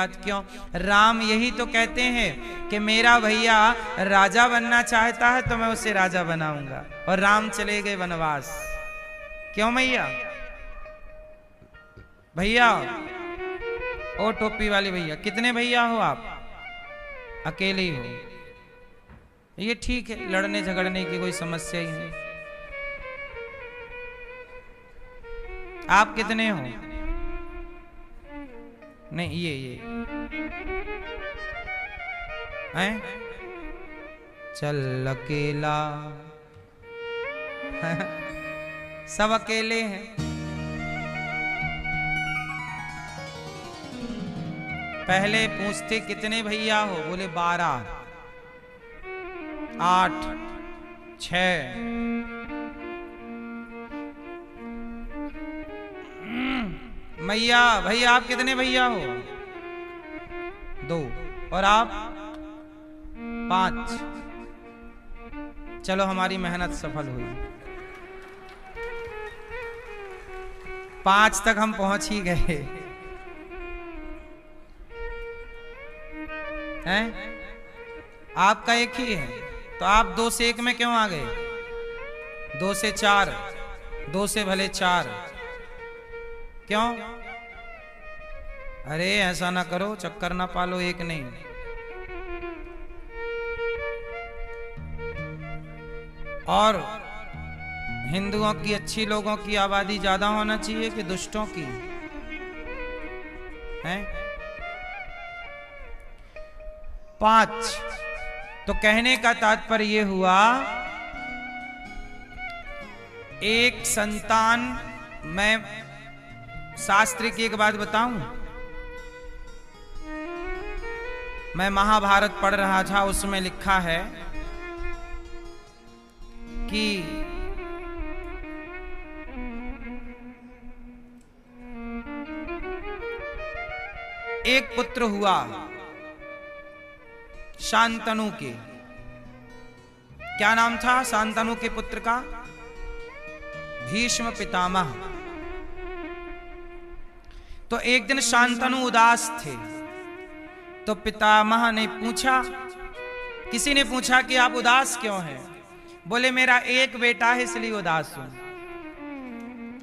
बात क्यों? राम यही तो कहते हैं कि मेरा भैया राजा बनना चाहता है तो मैं उसे राजा बनाऊंगा, और राम चले गए वनवास। क्यों भैया? भैया ओ टोपी वाले भैया, कितने भैया हो आप? अकेले ही हो? ये ठीक है, लड़ने झगड़ने की कोई समस्या ही नहीं। आप कितने हो? नहीं, ये हैं? चल अकेला सब अकेले हैं। पहले पूछते कितने भैया हो, बोले 12, 8, 6। भैया भैया आप कितने भैया हो? 2। और आप? 5। चलो हमारी मेहनत सफल हुई, 5 तक हम पहुंच ही गए हैं। आपका एक ही है तो आप 2 से 1 में क्यों आ गए? 2 से 4, 2 से भले 4। क्यों? अरे ऐसा ना करो, चक्कर ना पालो, एक नहीं। और हिंदुओं की, अच्छी लोगों की आबादी ज्यादा होना चाहिए कि दुष्टों की? हैं? 5। तो कहने का तात्पर्य यह हुआ, एक संतान, मैं शास्त्र की एक बात बताऊं, मैं महाभारत पढ़ रहा था, उसमें लिखा है कि एक पुत्र हुआ शांतनु के। क्या नाम था शांतनु के पुत्र का? भीष्म पितामह। तो एक दिन शांतनु उदास थे, तो पितामह ने पूछा, किसी ने पूछा कि आप उदास क्यों हैं? बोले मेरा एक बेटा है इसलिए उदास हूं।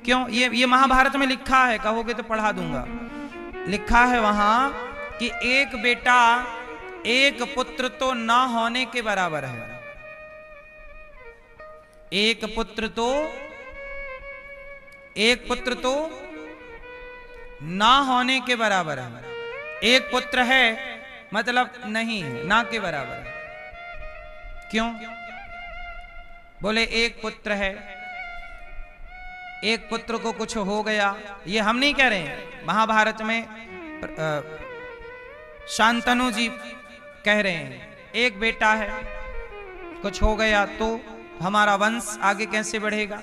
क्यों? ये महाभारत में लिखा है, कहोगे तो पढ़ा दूंगा। लिखा है वहां कि एक बेटा एक पुत्र तो ना होने के बराबर है। एक पुत्र तो ना होने के बराबर है। एक पुत्र है मतलब नहीं है, ना के बराबर है। क्यों? बोले एक पुत्र है, एक पुत्र को कुछ हो गया, ये हम नहीं कह रहे हैं, महाभारत में शांतनु जी कह रहे हैं, एक बेटा है, कुछ हो गया तो हमारा वंश आगे कैसे बढ़ेगा,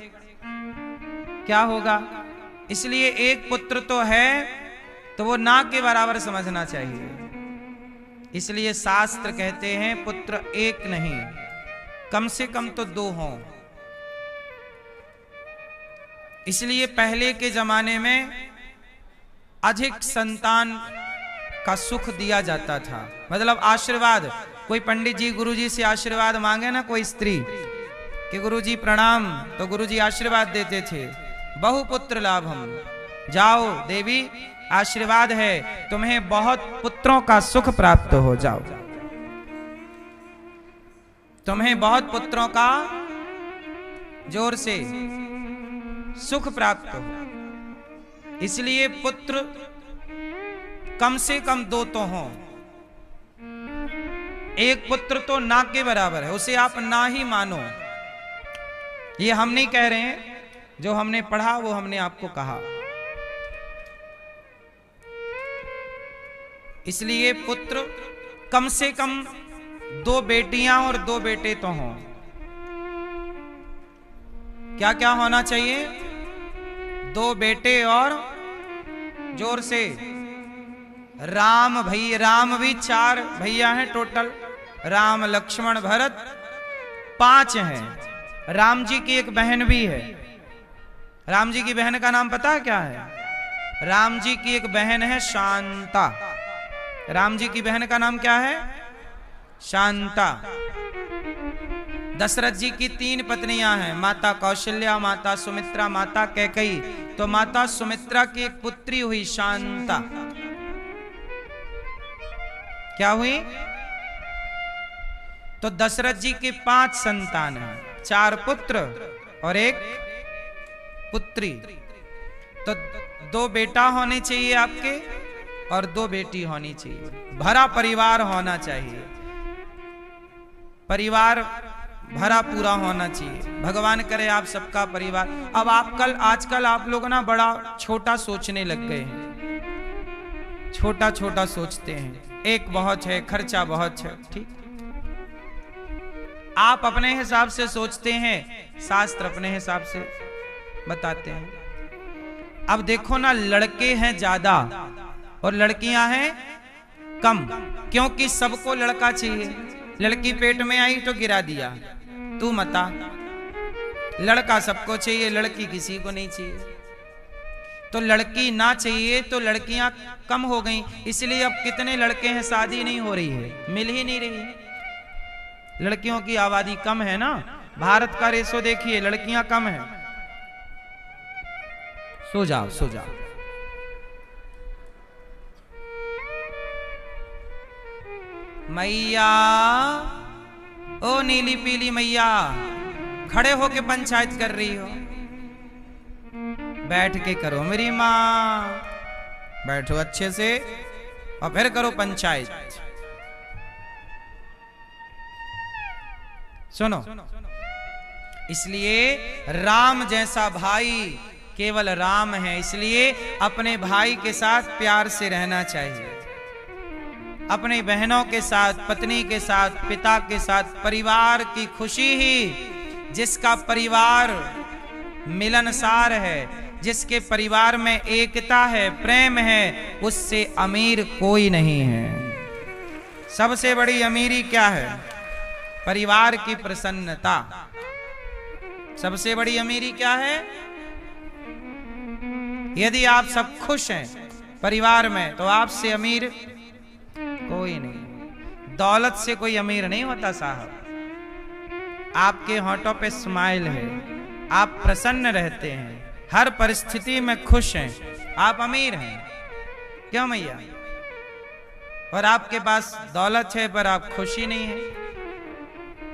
क्या होगा? इसलिए एक पुत्र तो है तो वो ना के बराबर समझना चाहिए। इसलिए शास्त्र कहते हैं पुत्र एक नहीं, कम से कम तो 2 हों। इसलिए पहले के जमाने में अधिक संतान का सुख दिया जाता था, मतलब आशीर्वाद। कोई पंडित जी गुरुजी से आशीर्वाद मांगे ना कोई स्त्री कि गुरुजी प्रणाम, तो गुरुजी आशीर्वाद देते थे, बहुपुत्र लाभम, जाओ देवी आशीर्वाद है तुम्हें बहुत पुत्रों का सुख प्राप्त हो, जाओ तुम्हें बहुत पुत्रों का, जोर से, सुख प्राप्त हो। इसलिए पुत्र कम से कम 2 तो हों। एक पुत्र तो ना के बराबर है, उसे आप ना ही मानो। ये हम नहीं कह रहे हैं, जो हमने पढ़ा वो हमने आपको कहा। इसलिए पुत्र कम से कम 2 बेटियां और 2 बेटे तो हों। क्या क्या होना चाहिए? 2 बेटे और, जोर से, राम भी 4 भैया हैं टोटल, राम लक्ष्मण भरत 5 हैं। राम जी की एक बहन भी है। राम जी की बहन का नाम पता है क्या है? राम जी की एक बहन है शांता। राम जी की बहन का नाम क्या है? शांता। दशरथ जी की 3 पत्नियां हैं, माता कौशल्या, माता सुमित्रा, माता कैकेयी। तो माता सुमित्रा की एक पुत्री हुई शांता। क्या हुई? तो दशरथ जी के 5 संतान हैं, 4 पुत्र और 1 पुत्री। तो 2 बेटा होने चाहिए आपके और 2 बेटी होनी चाहिए। भरा परिवार होना चाहिए, परिवार भरा पूरा होना चाहिए। भगवान करे आप सबका परिवार। अब आजकल आप लोग ना बड़ा छोटा सोचने लग गए हैं, छोटा छोटा सोचते हैं, एक बहुत है, खर्चा बहुत है। ठीक, आप अपने हिसाब से सोचते हैं, शास्त्र अपने हिसाब से बताते हैं। अब देखो ना, लड़के हैं ज्यादा और लड़कियां हैं कम, क्योंकि सबको लड़का चाहिए। लड़की पेट में आई तो गिरा दिया, तू मता। लड़का सबको चाहिए, लड़की किसी को नहीं चाहिए। तो लड़की ना चाहिए तो लड़कियां कम हो गई, इसलिए अब कितने लड़के हैं, शादी नहीं हो रही है, मिल ही नहीं रही। लड़कियों की आबादी कम है ना, भारत का रेशो देखिए, लड़कियां कम है। सो जाओ सो जाओ। मैया, ओ नीली पीली मैया, खड़े होके पंचायत कर रही हो? बैठ के करो मेरी माँ, बैठो अच्छे से और फिर करो पंचायत। सुनो, इसलिए राम जैसा भाई केवल राम है, इसलिए अपने भाई के साथ प्यार से रहना चाहिए, अपनी बहनों के साथ, पत्नी के साथ, पिता के साथ। परिवार की खुशी ही, जिसका परिवार मिलनसार है, जिसके परिवार में एकता है, प्रेम है, उससे अमीर कोई नहीं है। सबसे बड़ी अमीरी क्या है? परिवार की प्रसन्नता। सबसे बड़ी अमीरी क्या है? यदि आप सब खुश हैं परिवार में तो आपसे अमीर कोई नहीं। दौलत से कोई अमीर नहीं होता साहब। आपके होंठों पे स्माइल है, आप प्रसन्न रहते हैं, हर परिस्थिति में खुश हैं, आप अमीर हैं। क्यों मैया? और आपके पास दौलत है पर आप खुश ही नहीं है,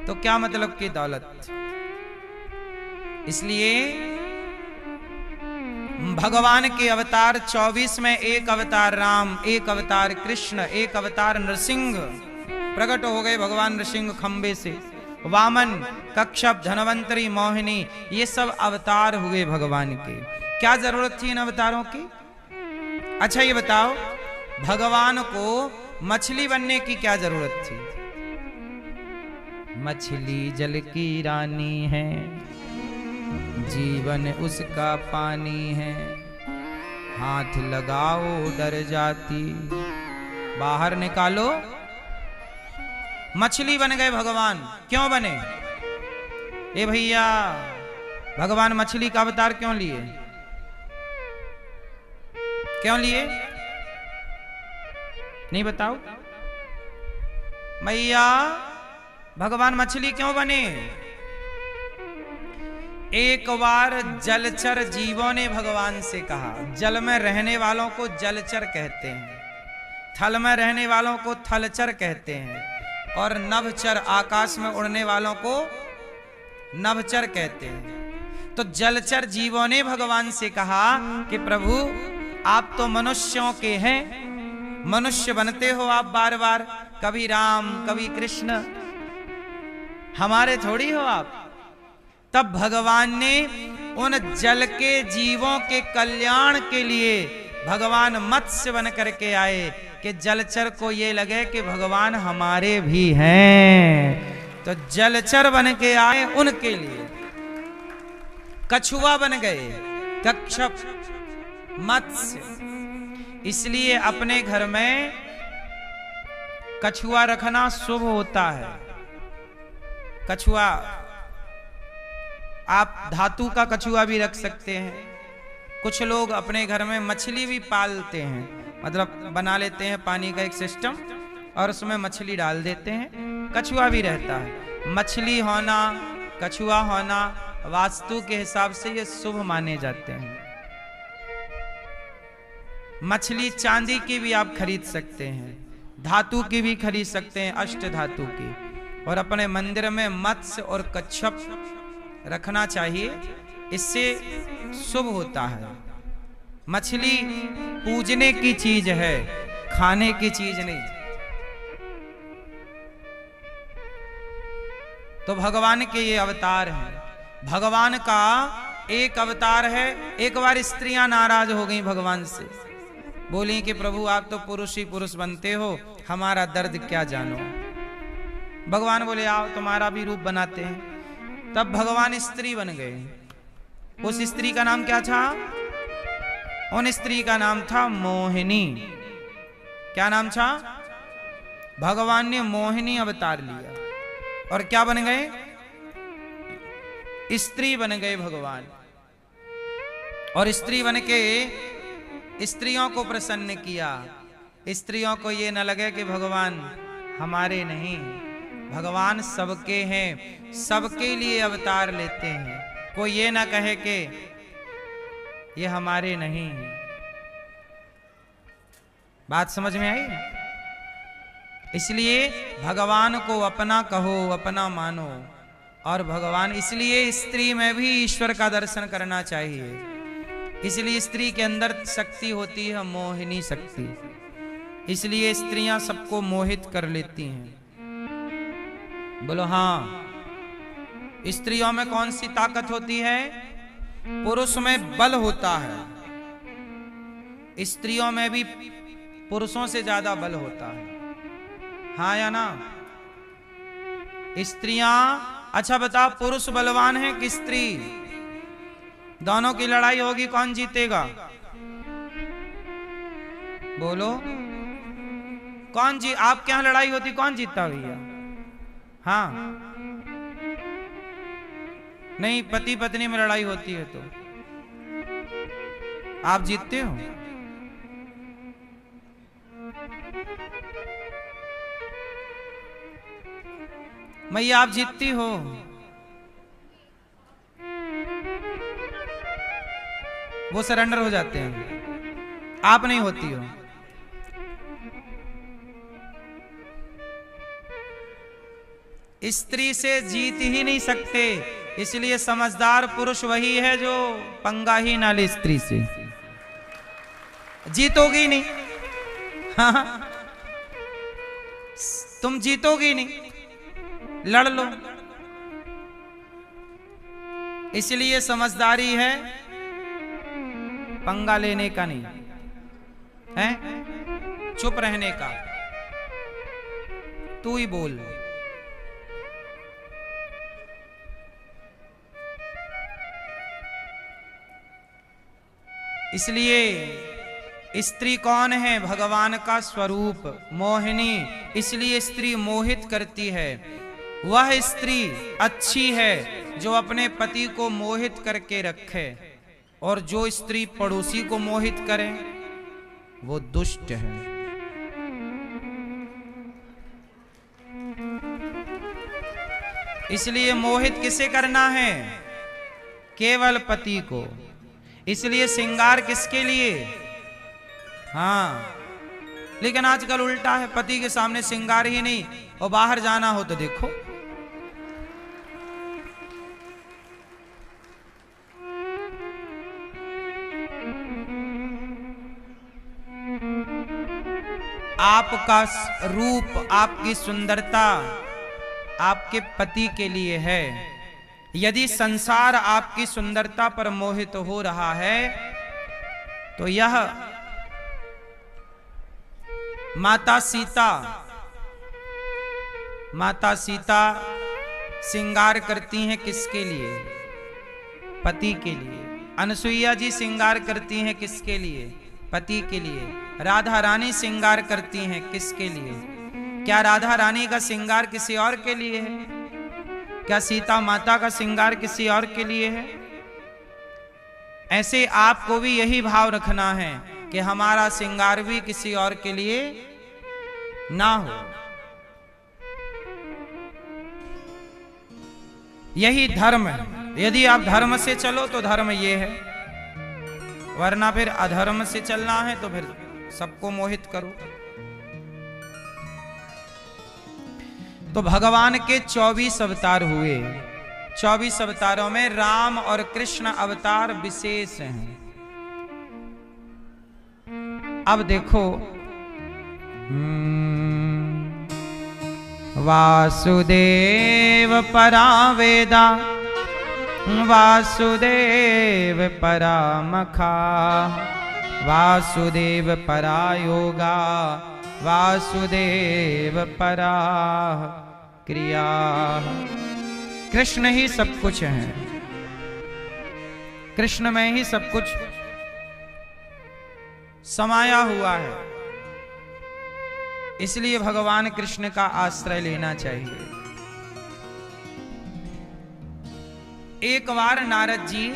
तो क्या मतलब की दौलत? इसलिए भगवान के अवतार 24 में एक अवतार राम, एक अवतार कृष्ण, एक अवतार नरसिंह प्रकट हो गए। भगवान नरसिंह खंबे से, वामन, कच्छप, धनवंतरी, मोहिनी, ये सब अवतार हुए भगवान के। क्या जरूरत थी इन अवतारों की? अच्छा ये बताओ, भगवान को मछली बनने की क्या जरूरत थी? मछली जल की रानी है, जीवन उसका पानी है, हाथ लगाओ डर जाती, बाहर निकालो। मछली बन गए भगवान। क्यों बने? ए भैया, भगवान मछली का अवतार क्यों लिए? क्यों लिए? नहीं बताओ भैया, भगवान मछली क्यों बने? एक बार जलचर जीवों ने भगवान से कहा, जल में रहने वालों को जलचर कहते हैं, थल में रहने वालों को थलचर कहते हैं, और नभचर आकाश में उड़ने वालों को नभचर कहते हैं। तो जलचर जीवों ने भगवान से कहा कि प्रभु आप तो मनुष्यों के हैं, मनुष्य बनते हो आप बार बार, कभी राम कभी कृष्ण, हमारे थोड़ी हो आप। तब भगवान ने उन जल के जीवों के कल्याण के लिए भगवान मत्स्य बन करके आए कि जलचर को ये लगे कि भगवान हमारे भी हैं। तो जलचर बन के आए उनके लिए। कछुआ बन गए, कच्छप, मत्स्य। इसलिए अपने घर में कछुआ रखना शुभ होता है। कछुआ, आप धातु का कछुआ भी रख सकते हैं। कुछ लोग अपने घर में मछली भी पालते हैं, मतलब बना लेते हैं पानी का एक सिस्टम और उसमें मछली डाल देते हैं, कछुआ भी रहता है। मछली होना, कछुआ होना वास्तु के हिसाब से ये शुभ माने जाते हैं। मछली चांदी की भी आप खरीद सकते हैं, धातु की भी खरीद सकते हैं, अष्ट धातु की, और अपने मंदिर में मत्स्य और कच्छप रखना चाहिए, इससे शुभ होता है। मछली पूजने की चीज है, खाने की चीज नहीं। तो भगवान के ये अवतार हैं। भगवान का एक अवतार है। एक बार स्त्रियां नाराज हो गई भगवान से, बोली कि प्रभु आप तो पुरुष ही पुरुष बनते हो, हमारा दर्द क्या जानो। भगवान बोले आओ तुम्हारा भी रूप बनाते हैं। तब भगवान स्त्री बन गए। उस स्त्री का नाम क्या था? उन स्त्री का नाम था मोहिनी। क्या नाम था? भगवान ने मोहिनी अवतार लिया और क्या बन गए? स्त्री बन गए भगवान। और स्त्री बन के स्त्रियों को प्रसन्न किया। स्त्रियों को ये न लगे कि भगवान हमारे नहीं, भगवान सबके हैं, सबके लिए अवतार लेते हैं। कोई ये ना कहे कि ये हमारे नहीं। बात समझ में आई? इसलिए भगवान को अपना कहो, अपना मानो। और भगवान, इसलिए स्त्री में भी ईश्वर का दर्शन करना चाहिए। इसलिए स्त्री के अंदर शक्ति होती है, मोहिनी शक्ति। इसलिए स्त्रियां सबको मोहित कर लेती हैं। बोलो हाँ। स्त्रियों में कौन सी ताकत होती है? पुरुष में बल होता है, स्त्रियों में भी पुरुषों से ज्यादा बल होता है। हाँ या ना? स्त्रियां, अच्छा बताओ, पुरुष बलवान है कि स्त्री? दोनों की लड़ाई होगी, कौन जीतेगा? बोलो कौन जी? आपके यहां लड़ाई होती, कौन जीतता भैया? हाँ नहीं, पति पत्नी में लड़ाई होती है तो आप जीतते हो? मैया आप जीतती हो? वो सरेंडर हो जाते हैं, आप नहीं होती हो। स्त्री से जीत ही नहीं सकते, इसलिए समझदार पुरुष वही है जो पंगा ही ना ले स्त्री से। जीतोगी नहीं। हाँ, तुम जीतोगी नहीं, लड़ लो। इसलिए समझदारी है पंगा लेने का नहीं है, चुप रहने का। तू ही बोल। इसलिए स्त्री कौन है? भगवान का स्वरूप, मोहिनी। इसलिए स्त्री मोहित करती है। वह स्त्री अच्छी है जो अपने पति को मोहित करके रखे, और जो स्त्री पड़ोसी को मोहित करे वो दुष्ट है। इसलिए मोहित किसे करना है? केवल पति को। इसलिए श्रृंगार किसके लिए? हाँ, लेकिन आजकल उल्टा है, पति के सामने श्रृंगार ही नहीं, और बाहर जाना हो तो देखो आपका रूप, आपकी सुंदरता आपके पति के लिए है। यदि संसार आपकी सुंदरता पर मोहित हो रहा है तो यह माता सीता श्रृंगार करती हैं किसके लिए? पति के लिए। अनसुईया जी श्रृंगार करती हैं किसके लिए? पति के लिए। राधा रानी श्रृंगार करती हैं किसके लिए? क्या राधा रानी का श्रृंगार किसी और के लिए है? क्या सीता माता का श्रृंगार किसी और के लिए है? ऐसे आपको भी यही भाव रखना है। कि हमारा श्रृंगार भी किसी और के लिए ना हो। यही धर्म है। यदि आप धर्म से चलो तो धर्म ये है, वरना फिर अधर्म से चलना है तो फिर सबको मोहित करो। तो भगवान के 24 अवतार हुए। 24 अवतारों में राम और कृष्ण अवतार विशेष हैं। अब देखो, वासुदेव परा वेदा, वासुदेव परा मखा, वासुदेव परा योगा, वासुदेव परा क्रिया। कृष्ण ही सब कुछ है, कृष्ण में ही सब कुछ समाया हुआ है। इसलिए भगवान कृष्ण का आश्रय लेना चाहिए। एक बार नारद जी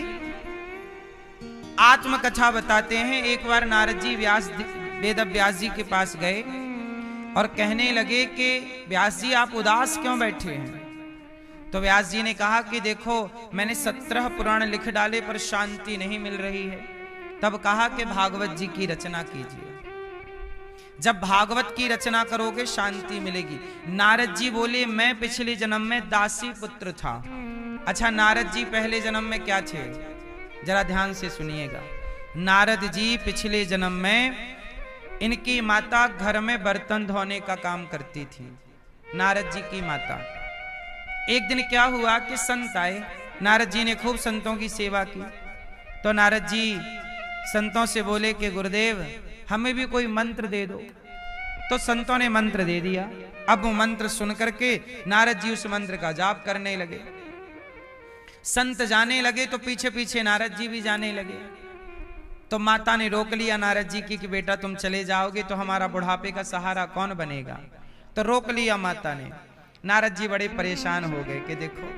आत्मकथा बताते हैं। एक बार नारद जी वेद व्यास जी के पास गए और कहने लगे कि व्यास जी आप उदास क्यों बैठे हैं। तो व्यास जी ने कहा कि देखो मैंने 17 पुराण लिख डाले पर शांति नहीं मिल रही है। तब कहा कि भागवत जी की रचना कीजिए, जब भागवत की रचना करोगे शांति मिलेगी। नारद जी बोले मैं पिछले जन्म में दासी पुत्र था। अच्छा, नारद जी पहले जन्म में क्या थे, जरा ध्यान से सुनिएगा। नारद जी पिछले जन्म में इनकी माता घर में बर्तन धोने का काम करती थी। नारद जी की माता। एक दिन क्या हुआ कि संत आए, नारद जी ने खूब संतों की सेवा की। तो नारद जी संतों से बोले कि गुरुदेव हमें भी कोई मंत्र दे दो। तो संतों ने मंत्र दे दिया। अब वो मंत्र सुन करके नारद जी उस मंत्र का जाप करने लगे। संत जाने लगे तो पीछे पीछे नारद जी भी जाने लगे। तो माता ने रोक लिया नारद जी की कि बेटा तुम चले जाओगे तो हमारा बुढ़ापे का सहारा कौन बनेगा। तो रोक लिया माता ने। नारद जी बड़े परेशान हो गए कि देखो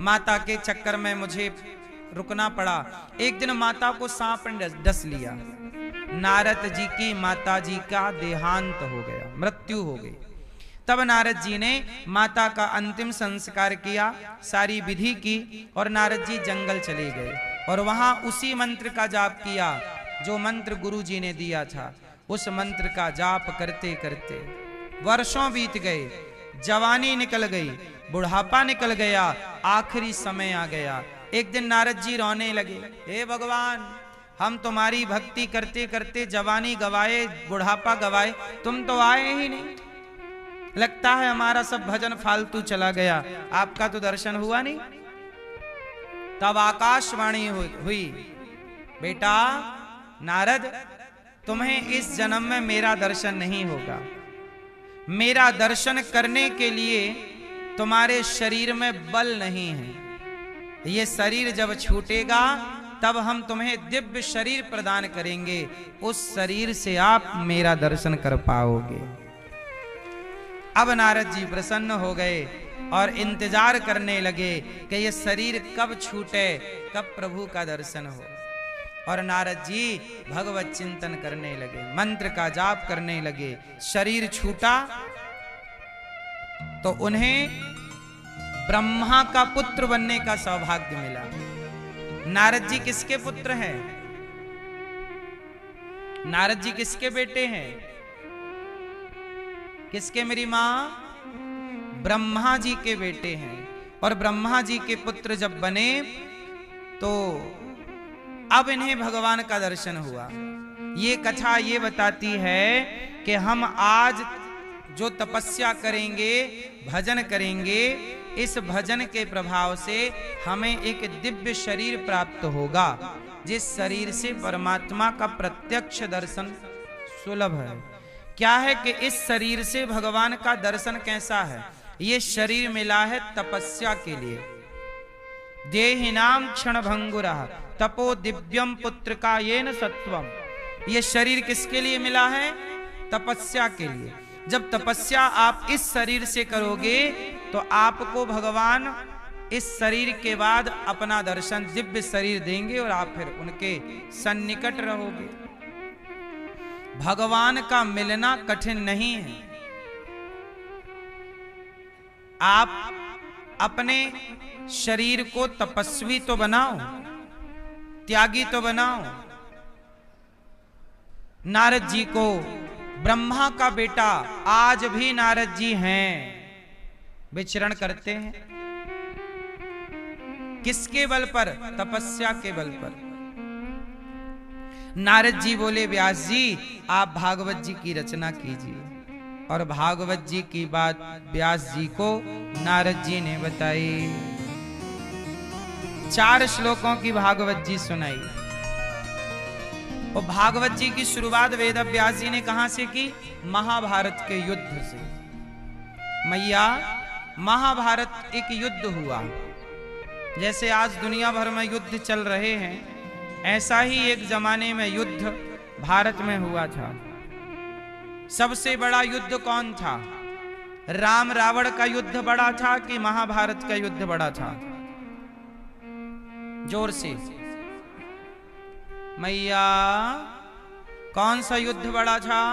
माता के चक्कर में मुझे रुकना पड़ा। एक दिन माता को सांप ने डस लिया। नारद जी की माता जी का देहांत हो गया, मृत्यु हो गई। तब नारद जी ने माता का अंतिम संस्कार किया, सारी विधि की और नारद जी जंगल चले गए और वहां उसी मंत्र का जाप किया जो मंत्र गुरु जी ने दिया था। उस मंत्र का जाप करते करते वर्षों बीत गए, जवानी निकल गई, बुढ़ापा निकल गया, आखिरी समय आ गया। एक दिन नारद जी रोने लगे, हे भगवान हम तुम्हारी भक्ति करते करते जवानी गवाए, बुढ़ापा गवाए, तुम तो आए ही नहीं। लगता है हमारा सब भजन फालतू चला गया, आपका तो दर्शन हुआ नहीं। तब आकाशवाणी हुई, बेटा नारद तुम्हें इस जन्म में मेरा दर्शन नहीं होगा। मेरा दर्शन करने के लिए तुम्हारे शरीर में बल नहीं है। ये शरीर जब छूटेगा तब हम तुम्हें दिव्य शरीर प्रदान करेंगे, उस शरीर से आप मेरा दर्शन कर पाओगे। अब नारद जी प्रसन्न हो गए और इंतजार करने लगे कि ये शरीर कब छूटे, कब प्रभु का दर्शन हो। और नारद जी भगवत चिंतन करने लगे, मंत्र का जाप करने लगे। शरीर छूटा तो उन्हें ब्रह्मा का पुत्र बनने का सौभाग्य मिला। नारद जी किसके पुत्र हैं? नारद जी किसके बेटे हैं? किसके मेरी मां? ब्रह्मा जी के बेटे हैं। और ब्रह्मा जी के पुत्र जब बने तो अब इन्हें भगवान का दर्शन हुआ। ये कथा ये बताती है कि हम आज जो तपस्या करेंगे, भजन करेंगे, इस भजन के प्रभाव से हमें एक दिव्य शरीर प्राप्त होगा, जिस शरीर से परमात्मा का प्रत्यक्ष दर्शन सुलभ है। क्या है कि इस शरीर से भगवान का दर्शन कैसा है? ये शरीर मिला है तपस्या के लिए। देहिनाम क्षण भंगुरः तपो दिव्यम पुत्र का येन सत्वम। ये शरीर किसके लिए मिला है? तपस्या के लिए। जब तपस्या आप इस शरीर से करोगे तो आपको भगवान इस शरीर के बाद अपना दर्शन दिव्य शरीर देंगे और आप फिर उनके सन्निकट रहोगे। भगवान का मिलना कठिन नहीं है। आप अपने शरीर को तपस्वी तो बनाओ, त्यागी तो बनाओ। नारद जी को ब्रह्मा का बेटा आज भी नारद जी हैं, विचरण करते हैं किसके बल पर? तपस्या के बल पर। नारद जी बोले व्यास जी आप भागवत जी की रचना कीजिए, और भागवत जी की बात व्यास जी को नारद जी ने बताई। 4 श्लोकों की भागवत जी सुनाई। और भागवत जी की शुरुआत वेद व्यास जी ने कहां से की? महाभारत के युद्ध से। मैया महाभारत एक युद्ध हुआ, जैसे आज दुनिया भर में युद्ध चल रहे हैं, ऐसा ही एक जमाने में युद्ध भारत में हुआ था। सबसे बड़ा युद्ध कौन था? राम रावण का युद्ध बड़ा था कि महाभारत का युद्ध बड़ा था? जोर से मैया, कौन सा युद्ध बड़ा था?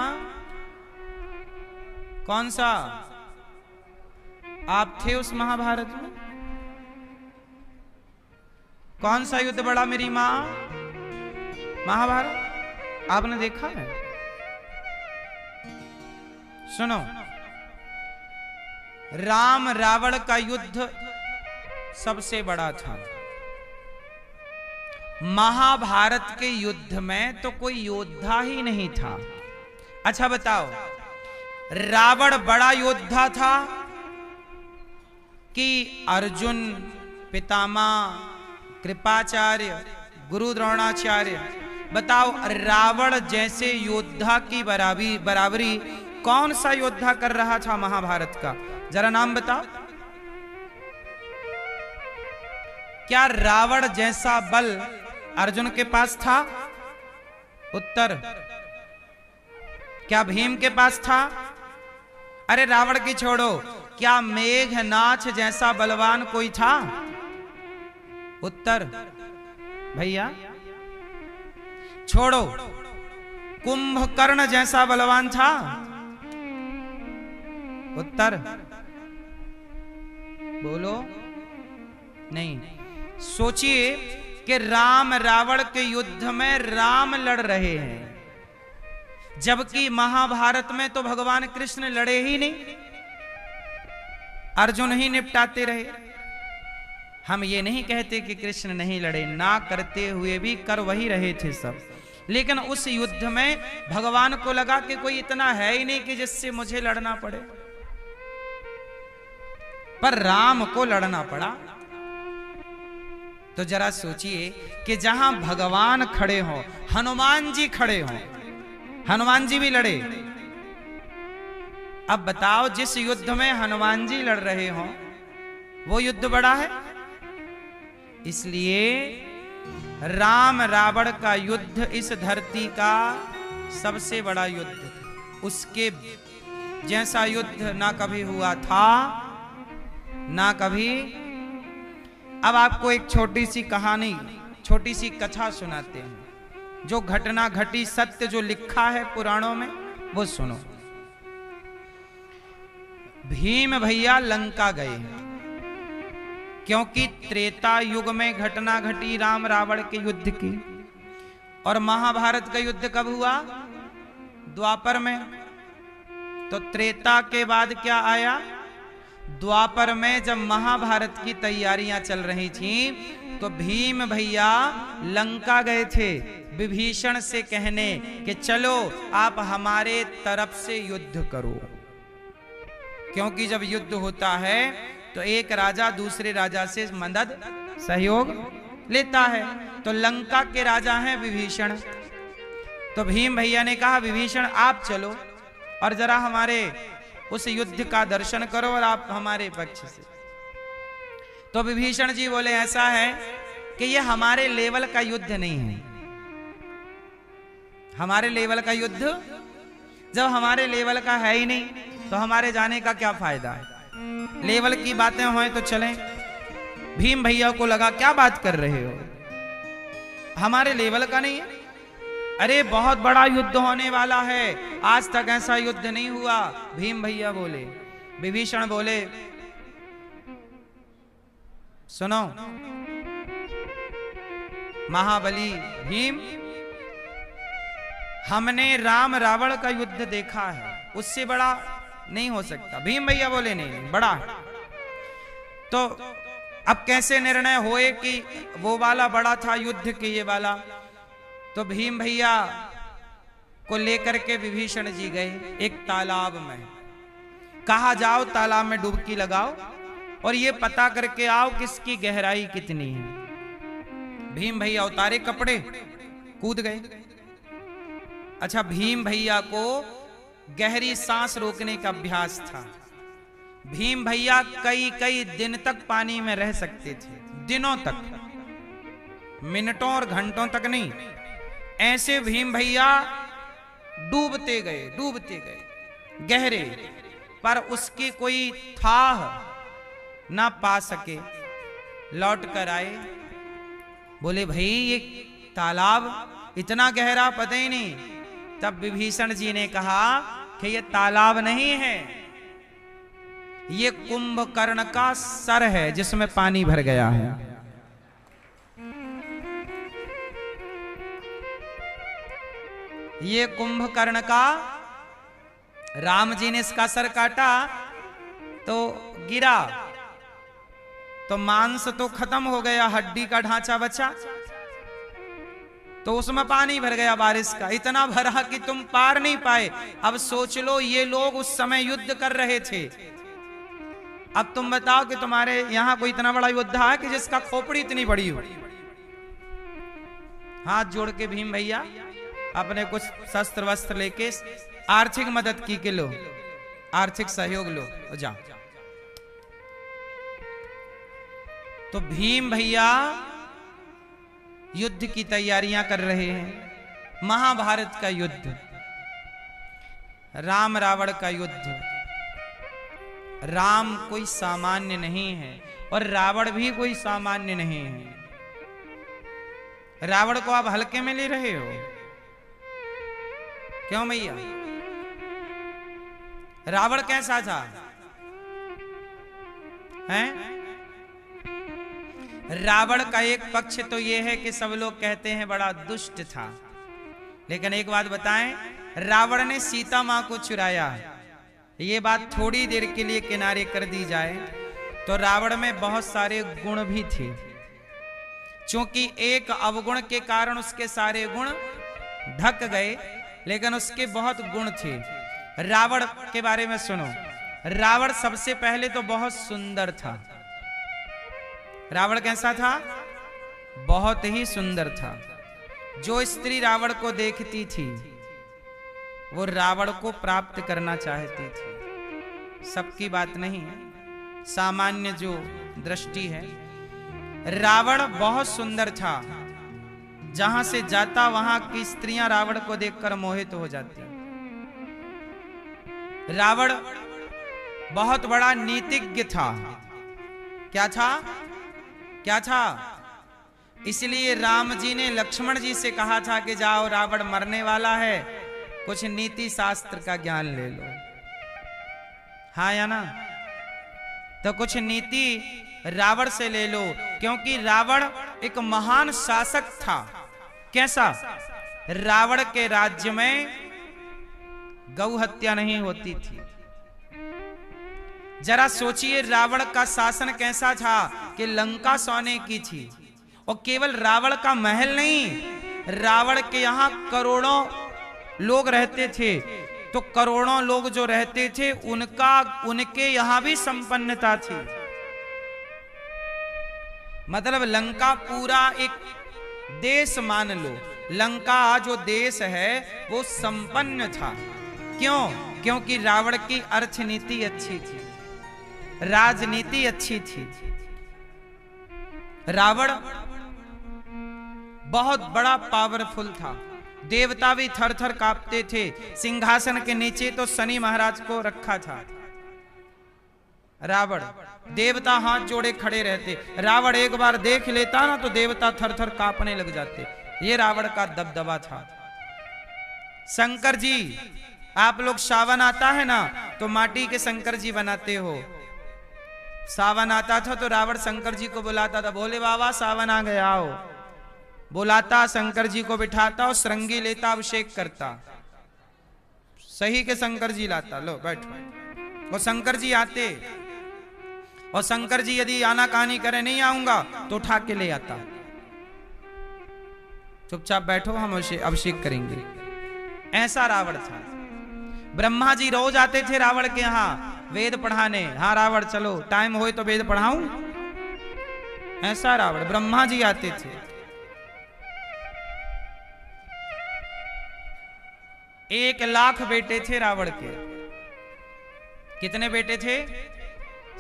कौन सा? आप थे उस महाभारत में? कौन सा युद्ध बड़ा मेरी मां? महाभारत आपने देखा है? सुनो, राम रावण का युद्ध सबसे बड़ा था। महाभारत के युद्ध में तो कोई योद्धा ही नहीं था। अच्छा बताओ, रावण बड़ा योद्धा था कि अर्जुन, पितामह, कृपाचार्य, गुरु द्रोणाचार्य? बताओ, रावण जैसे योद्धा की बराबरी कौन सा योद्धा कर रहा था महाभारत का? जरा नाम बताओ। क्या रावण जैसा बल अर्जुन के पास था? उत्तर। क्या भीम के पास था? अरे रावण की छोड़ो, क्या मेघनाथ जैसा बलवान कोई था? उत्तर। भैया छोड़ो, कुंभकर्ण जैसा बलवान था? उत्तर बोलो। नहीं। सोचिए कि राम रावण के युद्ध में राम लड़ रहे हैं, जबकि महाभारत में तो भगवान कृष्ण लड़े ही नहीं, अर्जुन ही निपटाते रहे। हम ये नहीं कहते कि कृष्ण नहीं लड़े, ना करते हुए भी कर वही रहे थे सब, लेकिन उस युद्ध में भगवान को लगा कि कोई इतना है ही नहीं कि जिससे मुझे लड़ना पड़े, पर राम को लड़ना पड़ा। तो जरा सोचिए कि जहां भगवान खड़े हों, हनुमान जी खड़े हों, हनुमान जी भी लड़े। अब बताओ, जिस युद्ध में हनुमान जी लड़ रहे हों वो युद्ध बड़ा है? इसलिए राम रावण का युद्ध इस धरती का सबसे बड़ा युद्ध था। उसके जैसा युद्ध ना कभी हुआ था, ना कभी। अब आपको एक छोटी सी कहानी, छोटी सी कथा सुनाते हैं, जो घटना घटी, सत्य जो लिखा है पुराणों में, वो सुनो। भीम भैया लंका गए हैं, क्योंकि त्रेता युग में घटना घटी राम रावण के युद्ध की, और महाभारत का युद्ध कब हुआ? द्वापर में। तो त्रेता के बाद क्या आया? द्वापर में जब महाभारत की तैयारियां चल रही थीं, तो भीम भैया लंका गए थे विभीषण से कहने कि चलो आप हमारे तरफ से युद्ध करो। क्योंकि जब युद्ध होता है तो एक राजा दूसरे राजा से मदद, सहयोग लेता है। तो लंका के राजा हैं विभीषण। तो भीम भैया ने कहा विभीषण आप चलो और जरा हमारे उस युद्ध का दर्शन करो और आप हमारे पक्ष से। तो विभीषण जी बोले ऐसा है कि ये हमारे लेवल का युद्ध नहीं है। हमारे लेवल का युद्ध जब हमारे लेवल का है ही नहीं, तो हमारे जाने का क्या फायदा है? लेवल की बातें हों तो चलें। भीम भैया को लगा क्या बात कर रहे हो, हमारे लेवल का नहीं है। अरे बहुत बड़ा युद्ध होने वाला है, आज तक ऐसा युद्ध नहीं हुआ। भीम भैया बोले, विभीषण बोले सुनो महाबली भीम, हमने राम रावण का युद्ध देखा है, उससे बड़ा नहीं हो सकता। भीम भैया बोले नहीं, बड़ा है। तो अब कैसे निर्णय होए कि वो वाला बड़ा था युद्ध के ये वाला? तो भीम भैया को लेकर के विभीषण जी गए एक तालाब में। कहा जाओ तालाब में डुबकी लगाओ और ये पता करके आओ किसकी गहराई कितनी है। भीम भैया उतारे कपड़े, कूद गए। अच्छा, भीम भैया को गहरी सांस रोकने का अभ्यास था। भीम भैया कई कई दिन तक पानी में रह सकते थे, दिनों तक, मिनटों और घंटों तक नहीं। ऐसे भीम भैया डूबते गए गहरे, पर उसकी कोई थाह ना पा सके। लौट कर आए, बोले भाई ये तालाब इतना गहरा पता ही नहीं। तब विभीषण जी ने कहा कि ये तालाब नहीं है, ये कुंभकर्ण का सर है जिसमें पानी भर गया है। ये कुंभकर्ण का, राम जी ने इसका सर काटा तो गिरा, तो मांस तो खत्म हो गया, हड्डी का ढांचा बचा, तो उसमें पानी भर गया बारिश का, इतना भरा कि तुम पार नहीं पाए। अब सोच लो, ये लोग उस समय युद्ध कर रहे थे। अब तुम बताओ कि तुम्हारे यहां कोई इतना बड़ा योद्धा है कि जिसका खोपड़ी इतनी बड़ी हो? हाथ जोड़ के भीम भैया अपने कुछ शस्त्र वस्त्र लेके आर्थिक मदद की के लो, आर्थिक सहयोग लो, जाओ। तो भीम भैया युद्ध की तैयारियां कर रहे हैं। महाभारत का युद्ध, राम रावण का युद्ध। राम कोई सामान्य नहीं है और रावण भी कोई सामान्य नहीं है। रावण को आप हल्के में ले रहे हो क्यों भैया? रावण कैसा था? हैं? रावण का एक पक्ष तो यह है कि सब लोग कहते हैं बड़ा दुष्ट था, लेकिन एक बात बताएं, रावण ने सीता मां को चुराया। ये बात थोड़ी देर के लिए किनारे कर दी जाए तो रावण में बहुत सारे गुण भी थे, क्योंकि एक अवगुण के कारण उसके सारे गुण ढक गए, लेकिन उसके बहुत गुण थे। रावण के बारे में सुनो। रावण सबसे पहले तो बहुत सुंदर था। रावण कैसा था? बहुत ही सुंदर था। जो स्त्री रावण को देखती थी वो रावण को प्राप्त करना चाहती थी। सबकी बात नहीं है, सामान्य जो दृष्टि है। रावण बहुत सुंदर था, जहां से जाता वहां की स्त्रियां रावण को देखकर मोहित हो जाती। रावण बहुत बड़ा नीतिज्ञ था। क्या था? क्या था? इसलिए राम जी ने लक्ष्मण जी से कहा था कि जाओ, रावण मरने वाला है, कुछ नीति शास्त्र का ज्ञान ले लो। हाँ या ना? तो कुछ नीति रावण से ले लो, क्योंकि रावण एक महान शासक था। कैसा? रावण के राज्य में गौ हत्या नहीं होती थी। जरा सोचिए, रावण का शासन कैसा था कि लंका सोने की थी, और केवल रावण का महल नहीं, रावण के यहां करोड़ों लोग रहते थे। तो करोड़ों लोग जो रहते थे उनके यहां भी संपन्नता थी। मतलब लंका पूरा एक देश मान लो, लंका जो देश है वो संपन्न था। क्यों? क्योंकि रावण की अर्थनीति अच्छी थी, राजनीति अच्छी थी। रावण बहुत बड़ा पावरफुल था, देवता भी थर थर कांपते थे। सिंहासन के नीचे तो शनि महाराज को रखा था। रावण, देवता हाथ जोड़े खड़े रहते। रावण एक बार देख लेता ना तो देवता थर थर कांपने लग जाते। ये रावण का दबदबा था। शंकर जी, आप लोग सावन आता है ना तो माटी के शंकर जी बनाते हो। सावन आता था तो रावण शंकर जी को बुलाता था, बोले बाबा सावन आ गया आओ। बुलाता, शंकर जी को बिठाता और श्रृंगी लेता, अभिषेक करता, सही के शंकर जी लाता, लो बैठो। और शंकर जी आते, और शंकर जी यदि आना कहानी करे नहीं आऊंगा तो उठा के ले आता, चुपचाप बैठो हम अभिषेक करेंगे। ऐसा रावण था। ब्रह्मा जी रोज आते थे रावण के यहां वेद पढ़ाने। हाँ रावण चलो टाइम होए तो वेद पढ़ाऊं। ऐसा रावण, ब्रह्मा जी आते थे। 1,00,000 बेटे थे रावण के। कितने बेटे थे?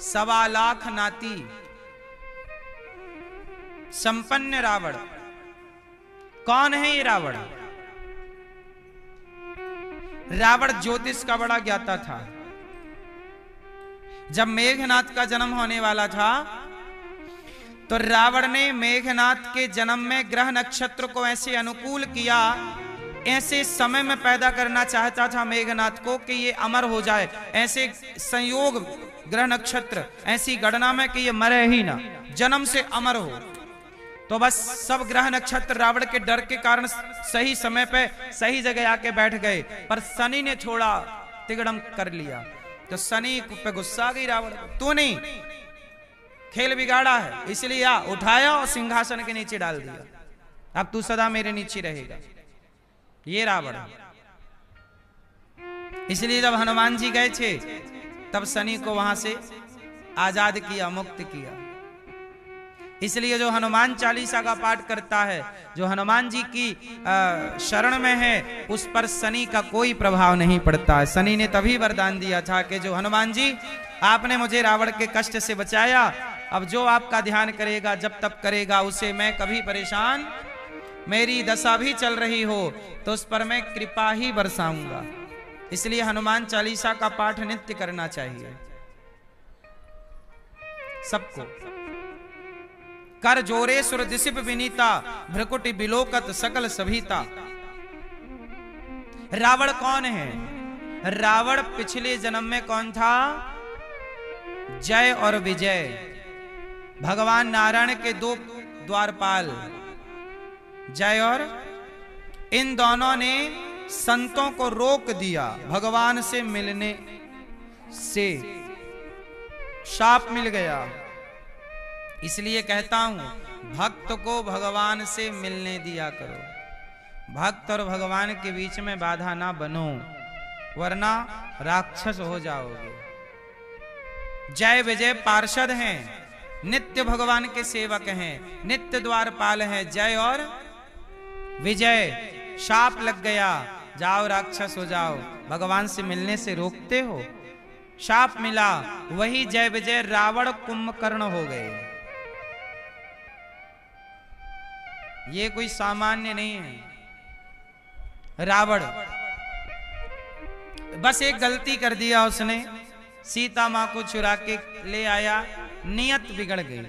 1,25,00,000 नाती। संपन्न रावण। कौन है ये रावण? रावण ज्योतिष का बड़ा ज्ञाता था। जब मेघनाथ का जन्म होने वाला था तो रावण ने मेघनाथ के जन्म में ग्रह नक्षत्र को ऐसे अनुकूल किया, ऐसे समय में पैदा करना चाहता था मेघनाथ को कि ये अमर हो जाए। ऐसे संयोग ग्रह नक्षत्र, ऐसी गणना में कि ये मरे ही ना, जन्म से अमर हो। तो बस सब ग्रह नक्षत्र रावण के डर के कारण सही समय पे सही जगह आके बैठ गए, पर शनि ने थोड़ा तिगड़म कर लिया। तो शनि पे गुस्सा आ गई रावण को, तूने खेल बिगाड़ा है, इसलिए आ उठाया और सिंहासन के नीचे डाल दिया। अब तू सदा मेरे नीचे रहेगा। ये रावण। इसलिए जब हनुमान जी गए थे तब शनि को वहां से आजाद किया, मुक्त किया। इसलिए जो हनुमान चालीसा का पाठ करता है, जो हनुमान जी की शरण में है, उस पर शनि का कोई प्रभाव नहीं पड़ता है। शनि ने तभी वरदान दिया था कि जो हनुमान जी आपने मुझे रावण के कष्ट से बचाया, अब जो आपका ध्यान करेगा, जब तब करेगा, उसे मैं कभी परेशान, मेरी दशा भी चल रही हो तो उस पर मैं कृपा ही बरसाऊंगा। इसलिए हनुमान चालीसा का पाठ नित्य करना चाहिए सबको। कर जोरे सुर दिसिप विनीता, भ्रकुटि बिलोकत सकल सभीता। रावण कौन है? रावण पिछले जन्म में कौन था? जय और विजय, भगवान नारायण के 2 द्वारपाल जय और, इन दोनों ने संतों को रोक दिया भगवान से मिलने से, शाप मिल गया। इसलिए कहता हूं भक्त को भगवान से मिलने दिया करो। भक्त और भगवान के बीच में बाधा ना बनो, वरना राक्षस हो जाओगे। जय विजय पार्षद हैं, नित्य भगवान के सेवक हैं, नित्य द्वारपाल हैं। जय और विजय, शाप लग गया, जाओ राक्षस हो जाओ, भगवान से मिलने से रोकते हो, शाप मिला। वही जय विजय रावण कुंभकर्ण हो गए। ये कोई सामान्य नहीं है। रावण बस एक गलती कर दिया उसने, सीता मां को चुरा के ले आया, नियत बिगड़ गई,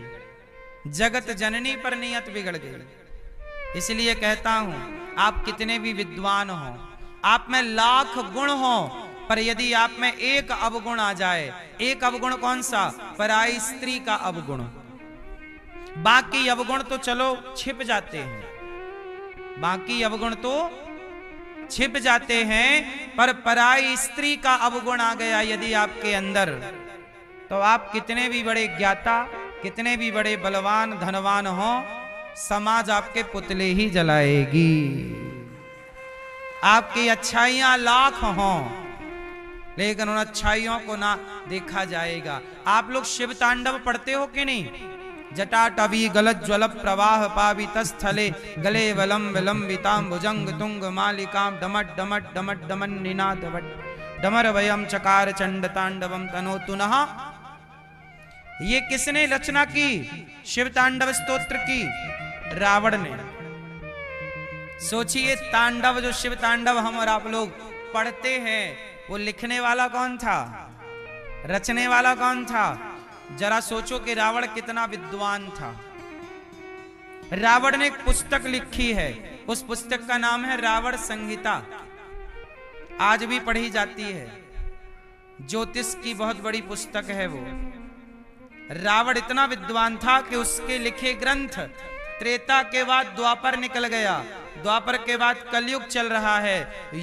जगत जननी पर नियत बिगड़ गई। इसलिए कहता हूं आप कितने भी विद्वान हो, आप में लाख गुण हो, पर यदि आप में एक अवगुण आ जाए, एक अवगुण कौन सा? पराई स्त्री का अवगुण। बाकी अवगुण तो चलो छिप जाते हैं, बाकी अवगुण तो छिप जाते हैं, पर पराई स्त्री का अवगुण आ गया यदि आपके अंदर, तो आप कितने भी बड़े ज्ञाता, कितने भी बड़े बलवान धनवान हो, समाज आपके पुतले ही जलाएगी। आपकी अच्छाइयां लाख हों, लेकिन उन अच्छाइयों को ना देखा जाएगा। आप लोग शिव तांडव पढ़ते हो कि नहीं? जटाटवी गलज्ज्वल प्रवाह पावितस्थले गले वलंब लंबितां भुजंग तुंग मालिकां डमट डमट डमट डमन निनादवट डमर वयम चकार चंड तांडवम तनोतु नः। ये किसने रचना की? शिव तांडव स्तोत्र की रावण ने। सोचिए तांडव, जो शिव तांडव हम और आप लोग पढ़ते हैं, वो लिखने वाला कौन था? रचने वाला कौन था? जरा सोचो कि रावण कितना विद्वान था। रावण ने एक पुस्तक लिखी है, उस पुस्तक का नाम है रावण संहिता। आज भी पढ़ी जाती है, ज्योतिष की बहुत बड़ी पुस्तक है वो। रावण इतना विद्वान था कि उसके लिखे ग्रंथ त्रेता के बाद द्वापर निकल गया, द्वापर के बाद कलयुग चल रहा है,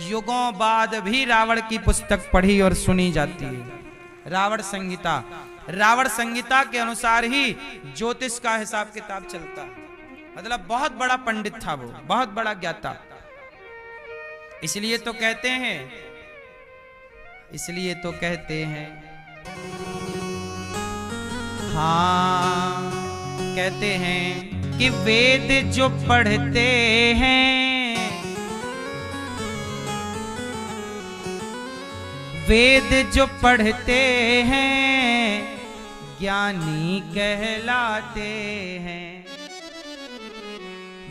युगों बाद भी रावण की पुस्तक पढ़ी और सुनी जाती है। रावण संहिता, रावण संहिता के अनुसार ही ज्योतिष का हिसाब किताब चलता है। मतलब बहुत बड़ा पंडित था वो, बहुत बड़ा ज्ञाता। इसलिए तो कहते हैं, इसलिए तो कहते हैं, हाँ कहते हैं कि वेद जो पढ़ते हैं, वेद जो पढ़ते हैं ज्ञानी कहलाते हैं।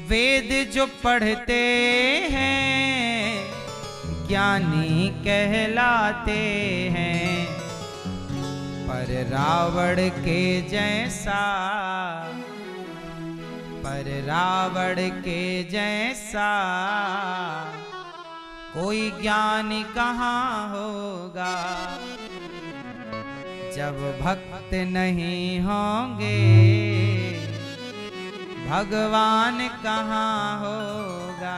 वेद जो पढ़ते हैं ज्ञानी कहलाते हैं। पर रावण के जैसा, पर रावण के जैसा कोई ज्ञानी कहाँ होगा। जब भक्त नहीं होंगे भगवान कहाँ होगा।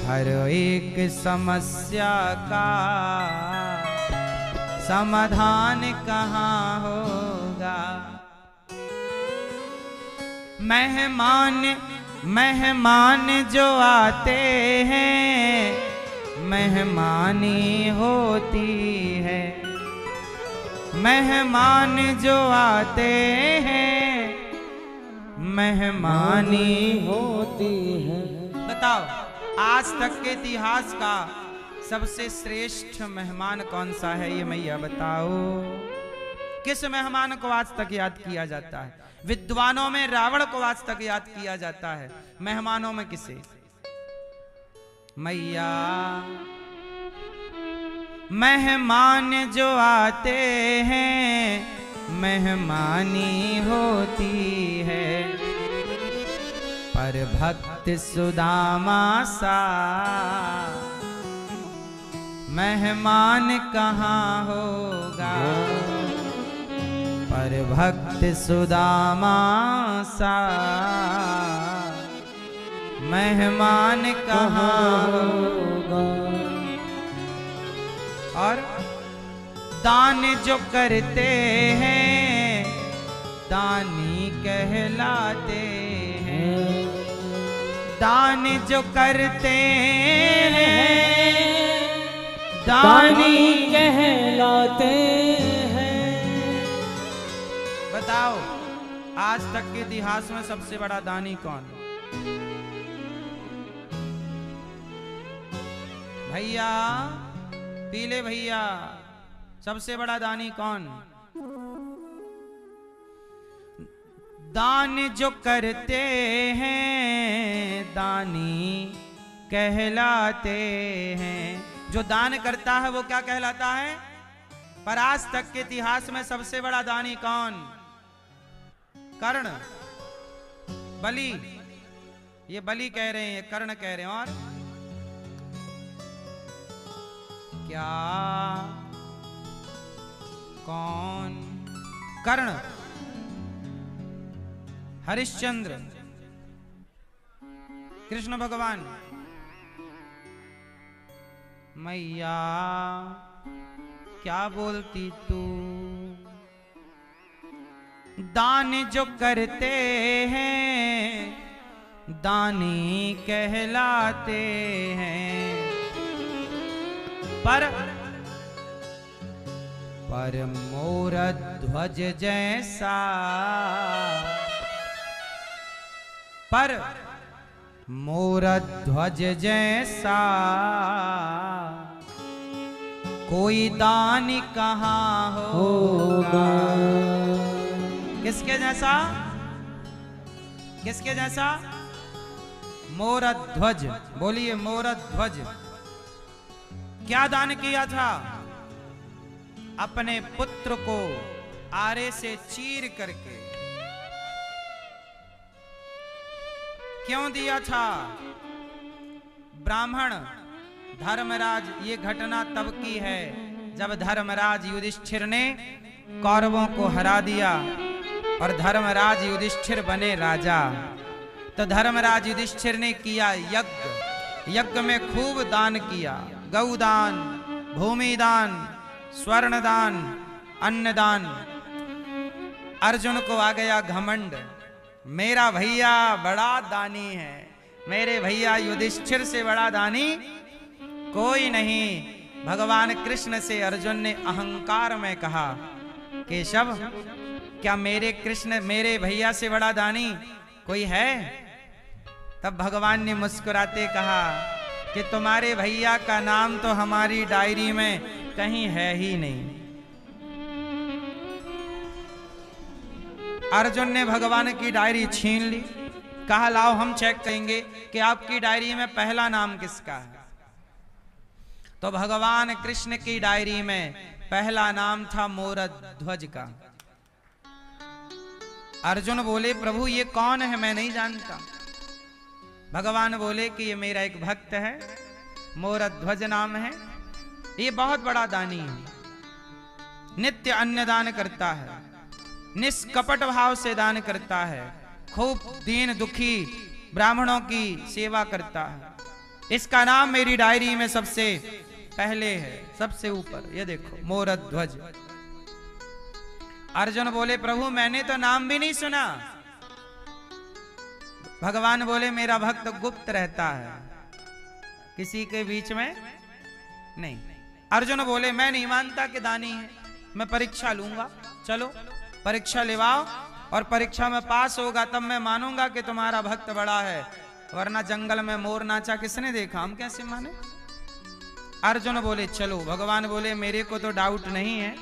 हर एक समस्या का समाधान कहाँ होगा। मेहमान, मेहमान जो आते हैं मेहमानी होती है। मेहमान जो आते हैं मेहमानी होती है। बताओ आज तक के इतिहास का सबसे श्रेष्ठ मेहमान कौन सा है, ये मैया बताओ। किस मेहमान को आज तक याद किया जाता है? विद्वानों में रावण को आज तक याद किया जाता है, मेहमानों में किसे? मैया। मेहमान जो आते हैं मेहमानी होती है। पर भक्त सुदामा सा मेहमान कहाँ होगा। पर भक्त सुदामा सा मेहमान कहाँ होगा। और दान जो करते हैं दानी कहलाते हैं। दान जो करते हैं दानी कहलाते हैं। बताओ आज तक के इतिहास में सबसे बड़ा दानी कौन? भैया, पीले भैया, सबसे बड़ा दानी कौन? दान जो करते हैं दानी कहलाते हैं। जो दान करता है वो क्या कहलाता है? पर आज तक के इतिहास में सबसे बड़ा दानी कौन? कर्ण, बलि। ये बलि कह रहे हैं, कर्ण कह रहे हैं। और क्या? कौन? कर्ण, हरिश्चंद्र, कृष्ण भगवान। मैया क्या बोलती तू? दान जो करते हैं दानी कहलाते हैं। पर मोर ध्वज जैसा, पर मोर ध्वज जैसा कोई दानी कहाँ होगा। किसके जैसा? किसके जैसा? मोर ध्वज। बोलिए मोर ध्वज। क्या दान किया था? अपने पुत्र को आरे से चीर करके। क्यों दिया था? ब्राह्मण धर्मराज, ये घटना तब की है जब धर्मराज युधिष्ठिर ने कौरवों को हरा दिया और धर्मराज युधिष्ठिर बने राजा। तो धर्मराज युधिष्ठिर ने किया यज्ञ, यज्ञ में खूब दान किया, गौदान, भूमिदान, स्वर्णदान, अन्नदान। अर्जुन को आ गया घमंड, मेरा भैया बड़ा दानी है, मेरे भैया युधिष्ठिर से बड़ा दानी कोई नहीं। भगवान कृष्ण से अर्जुन ने अहंकार में कहा, केशव क्या मेरे कृष्ण, मेरे भैया से बड़ा दानी कोई है? तब भगवान ने मुस्कुराते कहा कि तुम्हारे भैया का नाम तो हमारी डायरी में कहीं है ही नहीं। अर्जुन ने भगवान की डायरी छीन ली, कहा लाओ हम चेक करेंगे कि आपकी डायरी में पहला नाम किसका है। तो भगवान कृष्ण की डायरी में पहला नाम था मोरध्वज का। अर्जुन बोले प्रभु ये कौन है, मैं नहीं जानता। भगवान बोले कि ये मेरा एक भक्त है, मोरध्वज नाम है, ये बहुत बड़ा दानी है, नित्य अन्नदान करता है, निष्कपट भाव से दान करता है, खूब दीन दुखी ब्राह्मणों की सेवा करता है। इसका नाम मेरी डायरी में सबसे पहले है, सबसे ऊपर, ये देखो मोरध्वज। अर्जुन बोले प्रभु मैंने तो नाम भी नहीं सुना। भगवान बोले मेरा भक्त गुप्त रहता है, किसी के बीच में नहीं। अर्जुन बोले मैं नहीं मानता कि दानी है, मैं परीक्षा लूंगा, चलो परीक्षा लेवाओ और परीक्षा में पास होगा तब मैं मानूंगा कि तुम्हारा भक्त बड़ा है, वरना जंगल में मोर नाचा किसने देखा, हम कैसे माने। अर्जुन बोले चलो। भगवान बोले मेरे को तो डाउट नहीं है,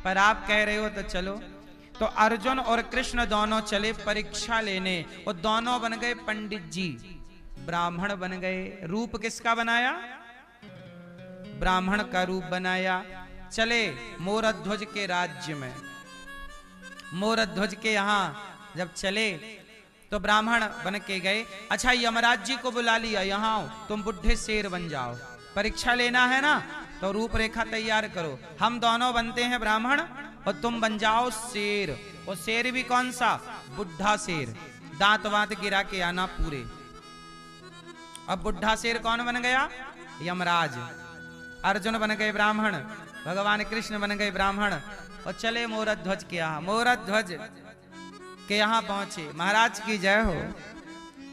पर आप कह रहे हो तो चलो। तो अर्जुन और कृष्ण दोनों चले परीक्षा लेने, और दोनों बन गए पंडित जी, ब्राह्मण बन गए। रूप किसका बनाया? ब्राह्मण का रूप बनाया। चले मोरध्वज के राज्य में। मोरध्वज के यहां जब चले तो ब्राह्मण बन के गए। अच्छा यमराज जी को बुला लिया, यहां आओ, तुम बुढ़े शेर बन जाओ, परीक्षा लेना है ना, तो रूपरेखा तैयार करो। हम दोनों बनते हैं ब्राह्मण और तुम बन जाओ शेर। और शेर भी कौन सा? बुढ़ा शेर, दांत वांत गिरा के आना पूरे। अब बुढ़ा शेर कौन बन गया? यमराज। अर्जुन बन गए ब्राह्मण, भगवान कृष्ण बन गए ब्राह्मण और चले मोरध्वज के यहाँ। मोरध्वज के यहाँ पहुंचे। महाराज की जय हो।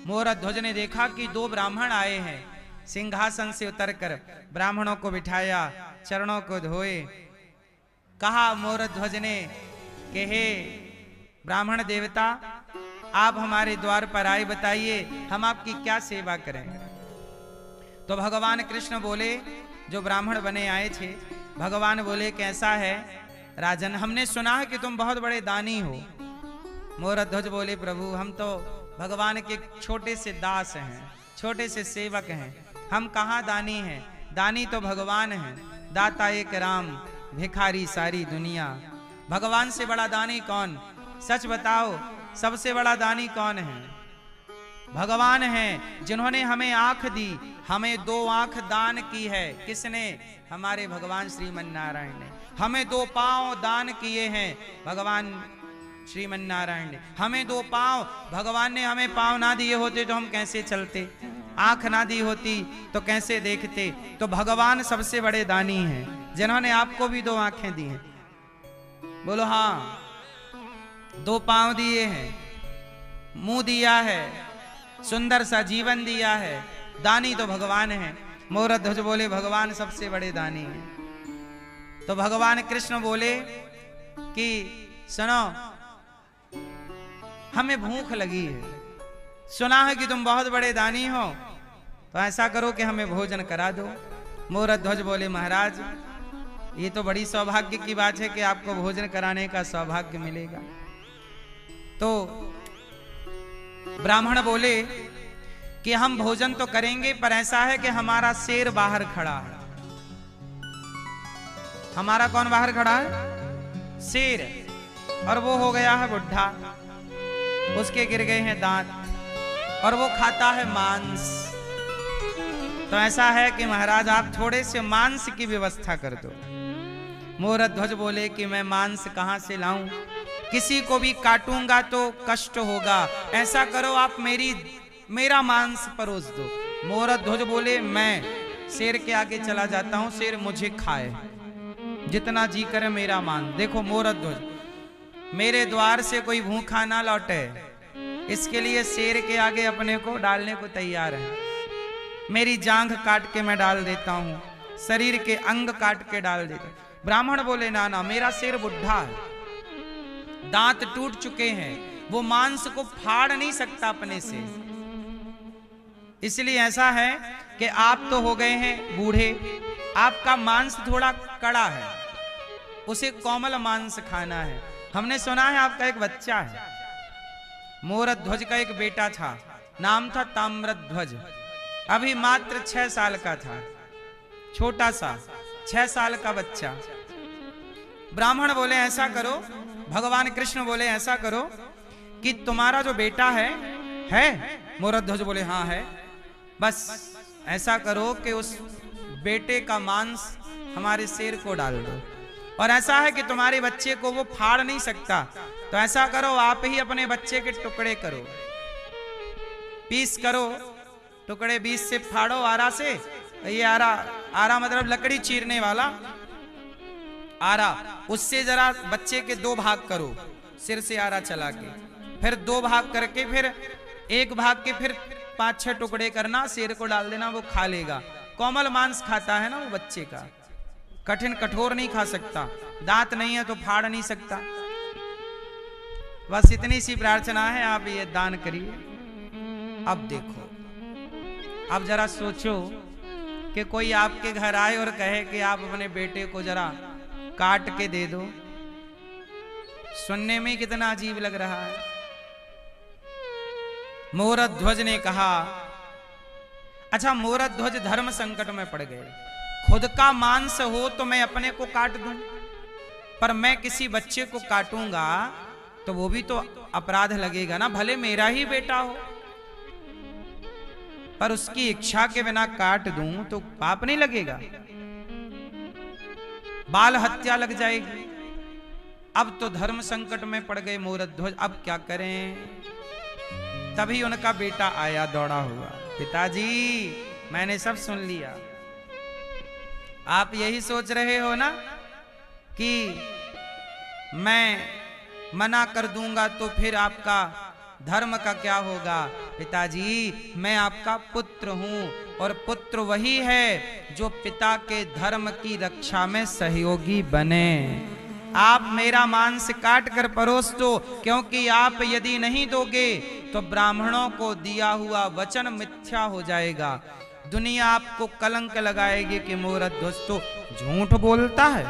मोरध्वज ने देखा कि दो ब्राह्मण आए हैं, सिंहासन से उतरकर ब्राह्मणों को बिठाया, चरणों को धोए। कहा मोरध्वज ने कि हे ब्राह्मण देवता, आप हमारे द्वार पर आए, बताइए हम आपकी क्या सेवा करें। तो भगवान कृष्ण बोले, जो ब्राह्मण बने आए थे, भगवान बोले कैसा है राजन, हमने सुना है कि तुम बहुत बड़े दानी हो। मोरध्वज बोले प्रभु हम तो भगवान के छोटे से दास हैं, छोटे से सेवक हैं, हम कहाँ दानी हैं, दानी तो भगवान हैं, दाता एक राम, भिखारी सारी दुनिया। भगवान से बड़ा दानी कौन? सच बताओ, सबसे बड़ा दानी कौन है? भगवान हैं, जिन्होंने हमें आंख दी, हमें 2 आंख दान की है। किसने? हमारे भगवान श्रीमन नारायण ने। हमें 2 पांव दान किए हैं, भगवान श्रीमन नारायण ने। हमें 2 पांव, भगवान ने हमें पांव ना दिए होते तो हम कैसे चलते, आंख ना दी होती तो कैसे देखते। तो भगवान सबसे बड़े दानी हैं, जिन्होंने आपको भी 2 आंखें दी हैं। बोलो हाँ, 2 पांव दिए हैं, मुंह दिया है, सुंदर सा जीवन दिया है, दानी तो भगवान है। मोरध्वज बोले भगवान सबसे बड़े दानी हैं। तो भगवान कृष्ण बोले कि सुनो, हमें भूख लगी है, सुना है कि तुम बहुत बड़े दानी हो, तो ऐसा करो कि हमें भोजन करा दो। मोरध्वज बोले महाराज ये तो बड़ी सौभाग्य की बात है कि आपको भोजन कराने का सौभाग्य मिलेगा। तो ब्राह्मण बोले कि हम भोजन तो करेंगे, पर ऐसा है कि हमारा शेर बाहर खड़ा है। हमारा कौन बाहर खड़ा है? शेर। और वो हो गया है बुढ़ा, उसके गिर गए हैं दांत, और वो खाता है मांस। तो तो ऐसा है कि महाराज आप थोड़े से मांस की व्यवस्था कर दो। मोरध्वज बोले कि मैं मांस कहां से लाऊं, किसी को भी काटूंगा तो कष्ट होगा, ऐसा करो आप मेरा मांस परोस दो। मोरध्वज बोले मैं शेर के आगे चला जाता हूं, शेर मुझे खाए, जितना जी करे मेरा मांस। देखो मोरध्वज, मेरे द्वार से कोई भूखा ना लौटे, इसके लिए शेर के आगे अपने को डालने को तैयार है। मेरी जांघ काट के मैं डाल देता हूं, शरीर के अंग काट के डाल देता हूं। ब्राह्मण बोले ना ना, मेरा शेर बुढ़ा है, दांत टूट चुके हैं, वो मांस को फाड़ नहीं सकता अपने से। इसलिए ऐसा है कि आप तो हो गए हैं बूढ़े, आपका मांस थोड़ा कड़ा है, उसे कोमल मांस खाना है। हमने सुना है आपका एक बच्चा है। मोरध्वज का एक बेटा था, नाम था ताम्रध्वज, अभी मात्र 6 साल का था, छोटा सा 6 साल का बच्चा। ब्राह्मण बोले ऐसा करो, भगवान कृष्ण बोले ऐसा करो कि तुम्हारा जो बेटा है? मोरध्वज बोले हाँ है। बस ऐसा करो कि उस बेटे का मांस हमारे शेर को डाल दो, और ऐसा है कि तुम्हारे बच्चे को वो फाड़ नहीं सकता, तो ऐसा करो आप ही अपने बच्चे के टुकड़े करो, पीस करो, टुकड़े 20 से फाड़ो आरा से। ये आरा मतलब लकड़ी चीरने वाला आरा, उससे जरा बच्चे के 2 भाग करो, सिर से आरा चला के, फिर 2 भाग करके फिर 1 भाग के फिर 5-6 टुकड़े करना, शेर को डाल देना, वो खा लेगा। कोमल मांस खाता है ना वो बच्चे का, कठिन कठोर नहीं खा सकता, दांत नहीं है तो फाड़ नहीं सकता। बस इतनी सी प्रार्थना है, आप ये दान करिए। अब देखो, अब जरा सोचो कि कोई आपके घर आए और कहे कि आप अपने बेटे को जरा काट के दे दो, सुनने में कितना अजीब लग रहा है। मोरध्वज ने कहा, अच्छा मोरध्वज धर्म संकट में पड़ गए, खुद का मांस हो तो मैं अपने को काट दूं, पर मैं किसी बच्चे को काटूंगा तो वो भी तो अपराध लगेगा ना, भले मेरा ही बेटा हो, पर उसकी इच्छा के बिना काट दूं तो पाप नहीं लगेगा, बाल हत्या लग जाएगी। अब तो धर्म संकट में पड़ गए मोरध्वज, अब क्या करें। तभी उनका बेटा आया दौड़ा हुआ, पिताजी मैंने सब सुन लिया, आप यही सोच रहे हो ना कि मैं मना कर दूंगा तो फिर आपका धर्म का क्या होगा। पिताजी मैं आपका पुत्र हूं, और पुत्र वही है जो पिता के धर्म की रक्षा में सहयोगी बने। आप मेरा मांस काट कर परोस दो, क्योंकि आप यदि नहीं दोगे तो ब्राह्मणों को दिया हुआ वचन मिथ्या हो जाएगा, दुनिया आपको कलंक लगाएगी कि मोरध्वज तो झूठ बोलता है,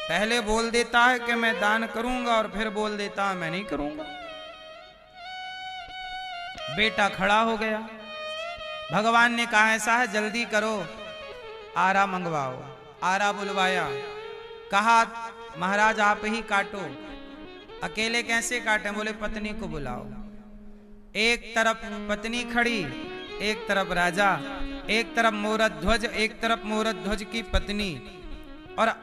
पहले बोल देता है कि मैं दान करूंगा और फिर बोल देता है मैं नहीं करूंगा। बेटा खड़ा हो गया, भगवान ने कहा ऐसा है जल्दी करो, आरा मंगवाओ। आरा बुलवाया, कहा महाराज आप ही काटो। अकेले कैसे काटे, बोले पत्नी को बुलाओ। एक तरफ पत्नी खड़ी, एक तरफ राजा, एक तरफ मोरध्वज, एक तरफ मोरध्वज की पत्नी, और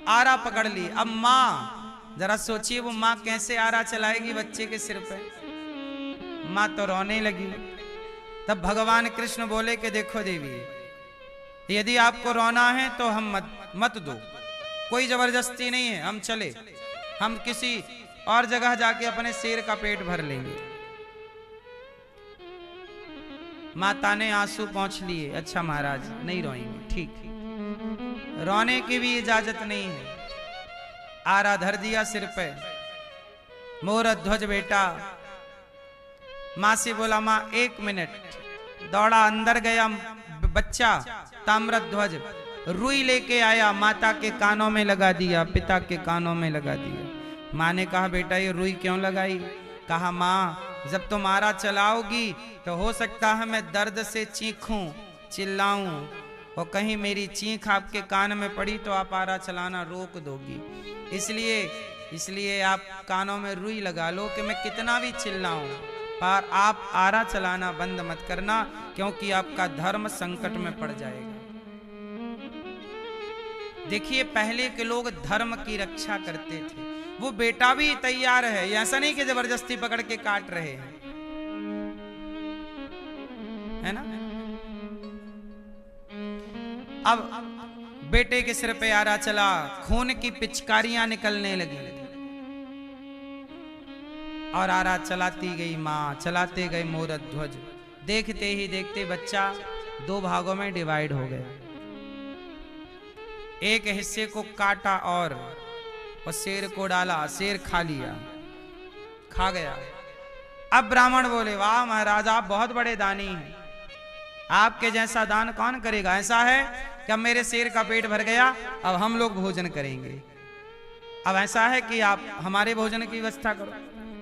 आरा पकड़ ली। अब माँ जरा सोचिए, वो माँ कैसे आरा चलाएगी बच्चे के सिर पे। माँ तो रोने लगी। तब भगवान कृष्ण बोले कि देखो देवी, यदि आपको रोना है तो हम मत दो, कोई जबरदस्ती नहीं है, हम चले, हम किसी और जगह जाके अपने शेर का पेट भर लेंगे। माता ने आंसू पोंछ लिए, अच्छा महाराज नहीं रोएंगे, ठीक, रोने की भी इजाजत नहीं है। आरा धर दिया सिर पे। मोरध्वज बेटा माँ से बोला, माँ 1 मिनट, दौड़ा अंदर गया बच्चा ताम्रध्वज, रुई लेके आया, माता के कानों में लगा दिया, पिता के कानों में लगा दिया। माँ ने कहा बेटा ये रुई क्यों लगाई। कहा माँ जब तुम आरा चलाओगी तो हो सकता है मैं दर्द से चीखूं, चिल्लाऊं, और कहीं मेरी चीख आपके कान में पड़ी तो आप आरा चलाना रोक दोगी, इसलिए आप कानों में रुई लगा लो कि मैं कितना भी चिल्लाऊं पर आप आरा चलाना बंद मत करना, क्योंकि आपका धर्म संकट में पड़ जाएगा। देखिए पहले के लोग धर्म की रक्षा करते थे। वो बेटा भी तैयार है, ऐसा नहीं कि जबरदस्ती पकड़ के काट रहे हैं, है ना। अब बेटे के सिर पे आरा चला, खून की पिचकारियां निकलने लगी और आरा चलाती गई मां, चलाते गए मोरत ध्वज। देखते ही देखते बच्चा 2 भागों में डिवाइड हो गया। एक हिस्से को काटा और शेर को डाला, शेर खा लिया, खा गया। अब ब्राह्मण बोले, वाह महाराज आप बहुत बड़े दानी हैं, आपके जैसा दान कौन करेगा। ऐसा है कि अब मेरे शेर का पेट भर गया, अब हम लोग भोजन करेंगे। अब ऐसा है कि आप हमारे भोजन की व्यवस्था करो।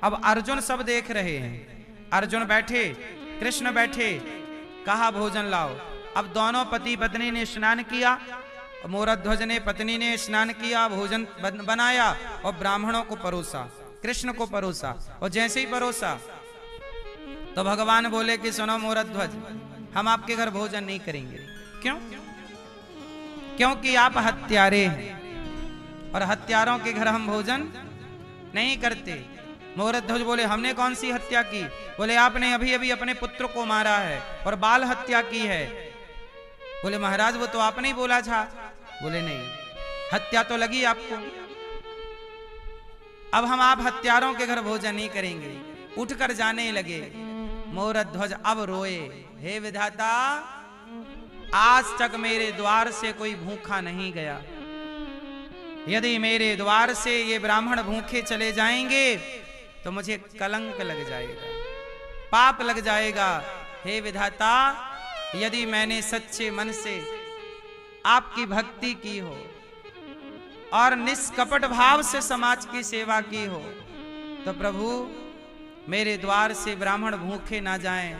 अब अर्जुन सब देख रहे हैं, अर्जुन बैठे, कृष्ण बैठे, कहा भोजन लाओ। अब दोनों पति पत्नी ने स्नान किया, मोरत ध्वज ने पत्नी ने स्नान किया, भोजन बनाया और ब्राह्मणों को परोसा, कृष्ण को परोसा। और जैसे ही परोसा तो भगवान बोले कि सुनो मोरत ध्वज, हम आपके घर भोजन नहीं करेंगे। क्यों? क्योंकि आप हत्यारे हैं और हत्यारों के घर हम भोजन नहीं करते। मोरत ध्वज बोले, हमने कौन सी हत्या की? बोले, आपने अभी अभी अपने पुत्र को मारा है और बाल हत्या की है। बोले, महाराज वो तो आपने ही बोला था। बोले, नहीं, हत्या तो लगी आपको। अब हम आप हत्यारों के घर भोजन नहीं करेंगे। उठकर जाने लगे। मोरत ध्वज अब रोए, हे विधाता, आज तक मेरे द्वार से कोई भूखा नहीं गया। यदि मेरे द्वार से ये ब्राह्मण भूखे चले जाएंगे तो मुझे कलंक लग जाएगा, पाप लग जाएगा। हे विधाता, यदि मैंने सच्चे मन से आपकी भक्ति की हो और निष्कपट भाव से समाज की सेवा की हो तो प्रभु मेरे द्वार से ब्राह्मण भूखे ना जाएं।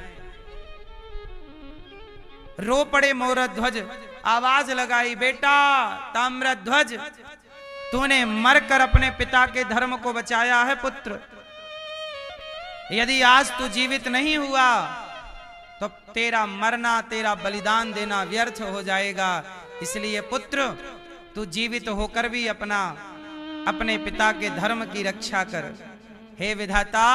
रो पड़े मोरत ध्वज, आवाज लगाई, बेटा ताम्रध्वज, तूने मरकर अपने पिता के धर्म को बचाया है पुत्र। यदि आज तू जीवित नहीं हुआ तो तेरा मरना, तेरा बलिदान देना व्यर्थ हो जाएगा। इसलिए पुत्र, तू जीवित होकर भी अपने पिता के धर्म की रक्षा कर। हे विधाता,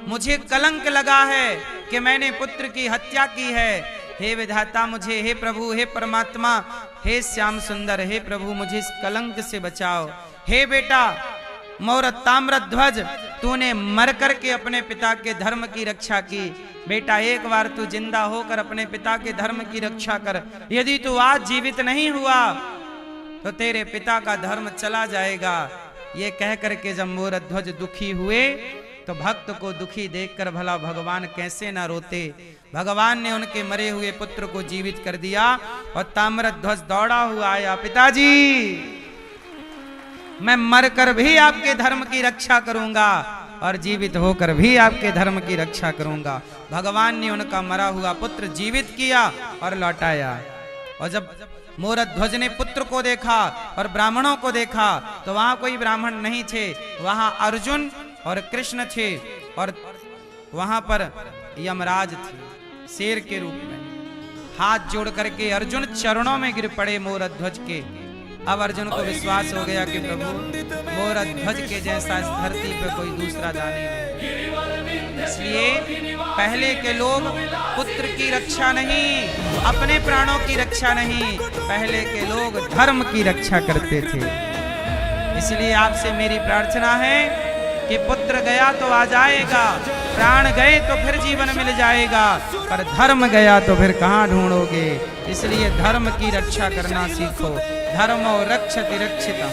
मुझे कलंक लगा है कि मैंने पुत्र की हत्या की है। हे विधाता, मुझे, हे प्रभु, हे परमात्मा, हे श्याम सुंदर, हे प्रभु, मुझे इस कलंक से बचाओ। हे बेटा मोरत ताम्रध्वज, तूने मर करके अपने पिता के धर्म की रक्षा की। बेटा एक बार तू जिंदा होकर अपने पिता के धर्म की रक्षा कर। यदि तू आज जीवित नहीं हुआ तो तेरे पिता का धर्म चला जाएगा। ये कह करके जब मोरत ध्वज दुखी हुए तो भक्त को दुखी देखकर भला भगवान कैसे ना रोते। भगवान ने उनके मरे हुए पुत्र को जीवित कर दिया और ताम्रध्वज दौड़ा हुआ आया, पिताजी मैं मरकर भी आपके धर्म की रक्षा करूंगा और जीवित होकर भी आपके धर्म की रक्षा करूंगा। भगवान ने उनका मरा हुआ पुत्र जीवित किया और लौटाया। और जब मोरत ध्वज ने पुत्र को देखा और ब्राह्मणों को देखा तो वहां कोई ब्राह्मण नहीं थे, वहां अर्जुन और कृष्ण थे और वहां पर यमराज थे शेर के रूप में। हाथ जोड़ करके अर्जुन चरणों में गिर पड़े मोरत ध्वज के। अब अर्जुन को विश्वास हो गया कि प्रभु मोरत ध्वज के जैसा इस धरती पे कोई दूसरा दानी नहीं। इसलिए पहले के लोग पुत्र की रक्षा नहीं, अपने प्राणों की रक्षा नहीं, पहले के लोग धर्म की रक्षा करते थे। इसलिए आपसे मेरी प्रार्थना है कि पुत्र गया तो आ जाएगा, प्राण गए तो फिर जीवन मिल जाएगा, पर धर्म गया तो फिर कहाँ ढूंढोगे। इसलिए धर्म की रक्षा करना सीखो। धर्मो रक्षति रक्षिता,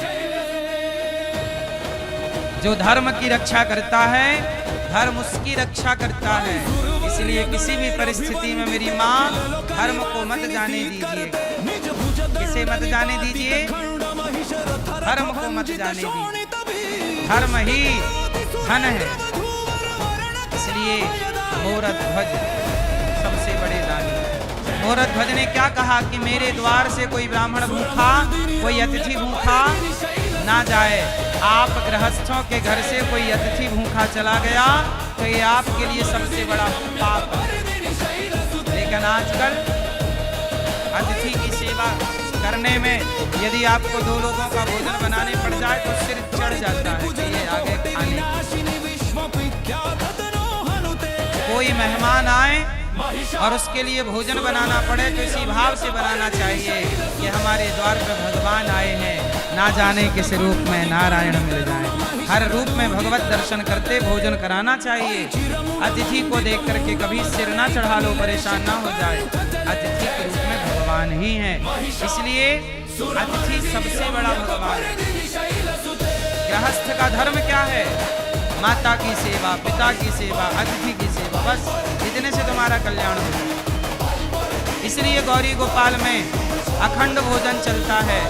जो धर्म की रक्षा करता है धर्म उसकी रक्षा करता है। इसलिए किसी भी परिस्थिति में मेरी माँ धर्म को मत जाने दीजिए। किसे मत जाने दीजिए? धर्म को मत जाने दीजिए। धर्म ही धन है। इसलिए मोरत ध्वज सबसे बड़े दानी। मोरत ध्वज ने क्या कहा कि मेरे द्वार से कोई ब्राह्मण भूखा, कोई अतिथि भूखा ना जाए। आप गृहस्थों के घर से कोई अतिथि भूखा चला गया तो ये आपके लिए सबसे बड़ा पाप है। लेकिन आजकल अतिथि की सेवा करने में यदि आपको 2 लोगों का भोजन बनाने पड़ जाए तो सिर चढ़ जाता है कि ये आगे खाने। कोई मेहमान आए और उसके लिए भोजन बनाना पड़े तो इसी भाव से बनाना चाहिए कि हमारे द्वार पर भगवान आए हैं, ना जाने किस रूप में नारायण मिल जाए। हर रूप में भगवत दर्शन करते भोजन कराना चाहिए। अतिथि को देख करके कभी सिर ना चढ़ा लो, परेशान ना हो जाए। अतिथि के रूप में भगवान ही है, इसलिए अतिथि सबसे बड़ा भगवान है। गृहस्थ का धर्म क्या है? माता की सेवा, पिता की सेवा, अतिथि की सेवा, बस इतने से तुम्हारा कल्याण हो। इसलिए गौरी गोपाल में अखंड भोजन चलता है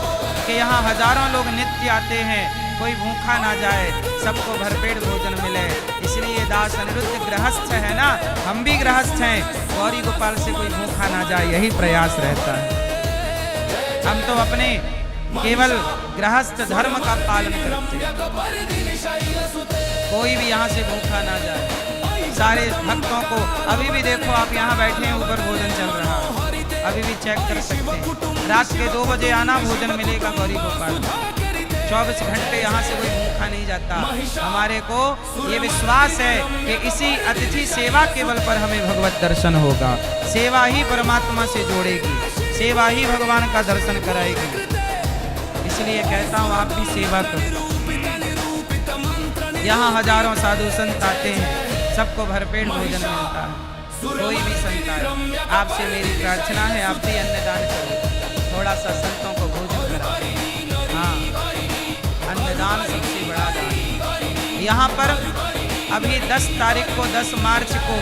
कि यहाँ हजारों लोग नित्य आते हैं, कोई भूखा ना जाए, सबको भरपेट भोजन मिले। इसलिए दास अनिरुद्ध गृहस्थ है ना, हम भी गृहस्थ हैं, गौरी गोपाल से कोई भूखा ना जाए, यही प्रयास रहता है। हम तो अपने केवल गृहस्थ धर्म का पालन करते हैं, कोई भी यहाँ से भूखा ना जाए। सारे भक्तों को अभी भी देखो, आप यहाँ बैठे हैं, ऊपर भोजन चल रहा है, अभी भी चेक कर सकते हैं। रात के 2 बजे आना, भोजन मिलेगा गौरी गोपाल। 24 घंटे यहाँ से कोई भूखा नहीं जाता। हमारे को ये विश्वास है कि इसी अतिथि सेवा के बल पर हमें भगवत दर्शन होगा। सेवा ही परमात्मा से जोड़ेगी, सेवा ही भगवान का दर्शन कराएगी। इसलिए कहता हूँ आप भी सेवा करो। यहाँ हजारों साधु संत आते हैं, सबको भरपेट भोजन मिलता है। कोई भी संत आए, आपसे मेरी प्रार्थना है आप भी अन्नदान करो, थोड़ा सा संतों को भोजन कराओ। हाँ, अन्नदान सबसे बड़ा दान। यहाँ पर अभी 10 तारीख को 10 मार्च को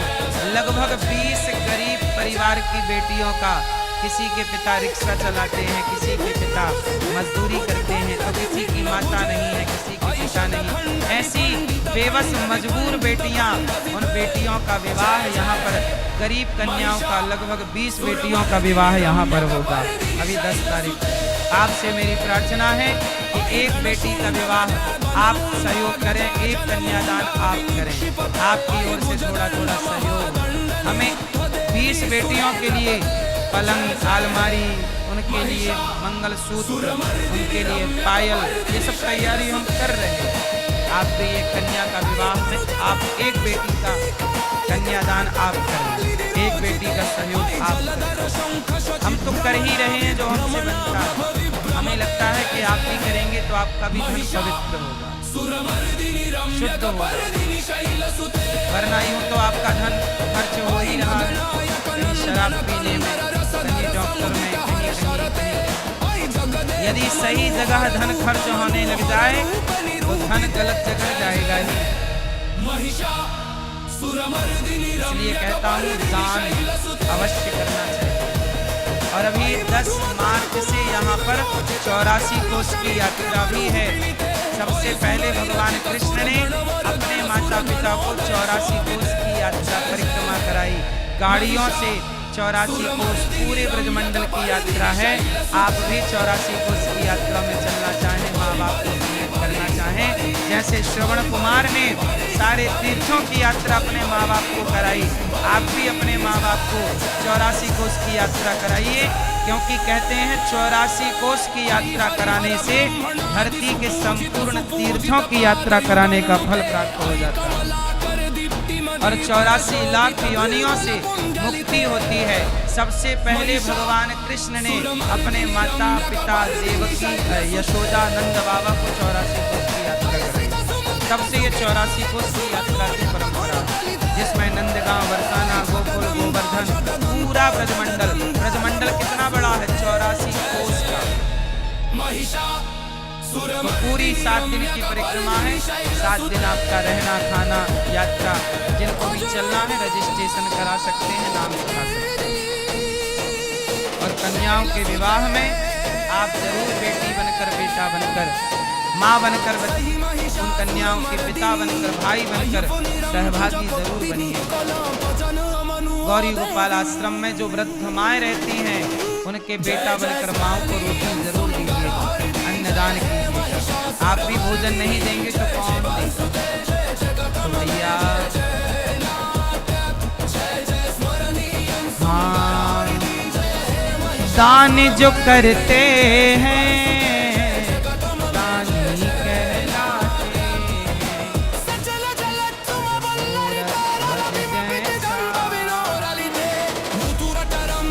लगभग 20 गरीब परिवार की बेटियों का, किसी के पिता रिक्शा चलाते हैं, किसी के पिता मजदूरी करते हैं, तो किसी की माता नहीं है, किसी की पिता नहीं, ऐसी बेबस मजबूर बेटियां, उन बेटियों का विवाह यहाँ पर, गरीब कन्याओं का लगभग 20 बेटियों का विवाह यहाँ पर होगा अभी 10 तारीख। आपसे मेरी प्रार्थना है कि एक बेटी का विवाह आप सहयोग करें, एक कन्यादान आप करें, आपकी ओर से थोड़ा थोड़ा सहयोग। हमें 20 बेटियों के लिए पलंग, अलमारी, उनके लिए मंगलसूत्र, उनके लिए पायल, ये सब तैयारी हम कर रहे हैं। आप भी एक कन्या का विवाह में आप एक बेटी का कन्यादान आप करें, एक बेटी का सहयोग आप करें। हम तो कर ही रहे हैं जो हमसे बनता है। हमें लगता है कि आप भी करेंगे तो आपका भी धन पवित्र होगा, शुद्ध होगा, वरना यूँ तो आपका धन खर्च हो ही रहा है, कहीं शराब पीने में, कहीं डॉक्टर में, कहीं। यदि सही जगह धन खर्च होने लग जाए तो धन गलत जगह जाएगा ही। इसलिए कहता हूँ दान अवश्य करना चाहिए। और अभी 10 मार्च से यहाँ पर 84 कोस की यात्रा भी है। सबसे पहले भगवान कृष्ण ने अपने माता पिता को 84 कोस की यात्रा परिक्रमा कराई, गाड़ियों से 84 कोस पूरे ब्रजमंडल की यात्रा है। आप भी 84 कोस की यात्रा में चलना चाहें, माँ बाप को समेत करना चाहें, जैसे श्रवण कुमार ने सारे तीर्थों की यात्रा अपने माँ बाप को कराई, आप भी अपने माँ बाप को 84 कोस की यात्रा कराइए। क्योंकि कहते हैं 84 कोस की यात्रा कराने से धरती के संपूर्ण तीर्थों की यात्रा कराने का फल प्राप्त हो जाता है और 84 लाख योनियों से मुक्ति होती है। सबसे पहले भगवान कृष्ण ने अपने माता पिता देवकी, यशोदा, नंद बाबा को 84 कोस की यात्रा कराई। तब से ये 84 कोस की यात्रा की परंपरा, जिसमें नंदगांव, बरसाना, गोकुल, गोवर्धन, पूरा ब्रजमंडल कितना बड़ा है, 84 कोस का। तो पूरी 7 दिन की परिक्रमा है। 7 दिन आपका रहना खाना यात्रा, जिनको भी चलना है रजिस्ट्रेशन करा सकते हैं, नाम लिखा सकते हैं। और कन्याओं के विवाह में आप जरूर बेटी बनकर, बेटा बनकर, माँ बनकर, उन कन्याओं के पिता बनकर, भाई बनकर सहभागी जरूर बनिए। गौरी गोपाल आश्रम में जो वृद्ध माएँ रहती हैं, उनके बेटा बनकर माँओं को रोटी जरूर दीजिए, अन्नदान कीजिए। आप भी भोजन नहीं देंगे तो कौन देगा? तो भैया दान जो करते हैं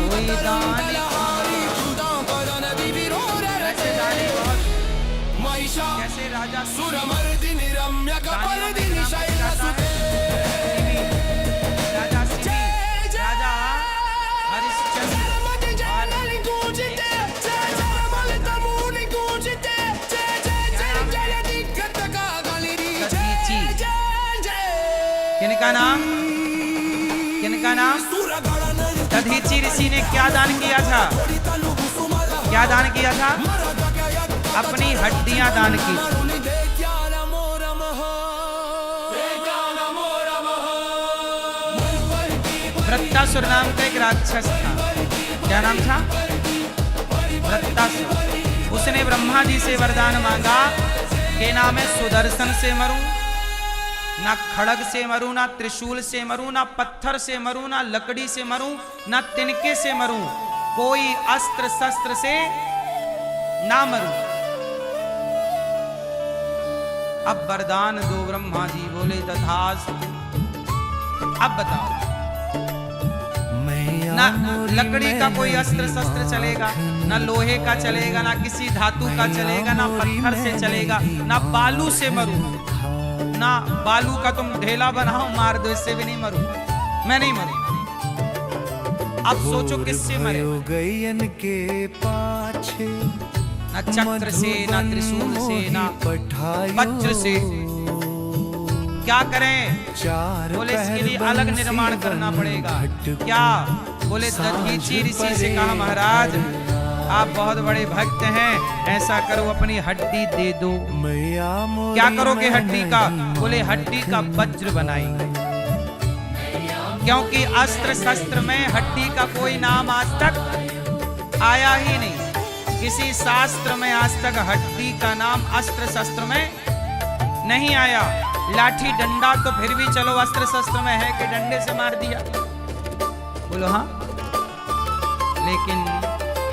दानी कहलाते कोई दान कैसे राजा राजा राजा हरिश्चंद्र किनका नाम दधीची ऋषि ने क्या दान किया था? क्या दान किया था? अपनी हड्डियां दान की। वृत्तासुर नाम का एक राक्षस था। क्या नाम था? वृत्तासुर। उसने ब्रह्मा जी से वरदान मांगा कि ना मैं सुदर्शन से मरूं, ना खड़ग से मरूं, ना त्रिशूल से मरूं, ना पत्थर से मरूं, ना लकड़ी से मरूं, ना तिनके से मरूं, कोई अस्त्र शस्त्र से ना मरूं। अब वरदान दो ब्रह्मा जी बोले तथास्तु। अब बताओ, ना लकड़ी का कोई अस्त्र शस्त्र चलेगा, ना लोहे का चलेगा, ना किसी धातु का चलेगा, ना पत्थर से चलेगा, ना बालू से मरूं, ना बालू का तुम ढेला बनाओ मार दो, इससे भी नहीं मरूं, मैं नहीं मरूं। अब सोचो किससे मरे? ना चक्र से, ना त्रिशूल से, ना वज्र से। क्या करें? बोले इसके लिए अलग निर्माण करना पड़ेगा। क्या? बोले दधीची ऋषि से कहा महाराज आप बहुत बड़े भक्त हैं, ऐसा करो अपनी हड्डी दे दो। क्या करोगे हड्डी का? बोले हड्डी का वज्र बनाएंगे, क्योंकि अस्त्र शस्त्र में हड्डी का कोई नाम आज तक आया ही नहीं। किसी शास्त्र में आज तक हड्डी का नाम अस्त्र शस्त्र में नहीं आया। लाठी डंडा तो फिर भी चलो अस्त्र शस्त्र में है कि डंडे से मार दिया, बोलो हाँ। लेकिन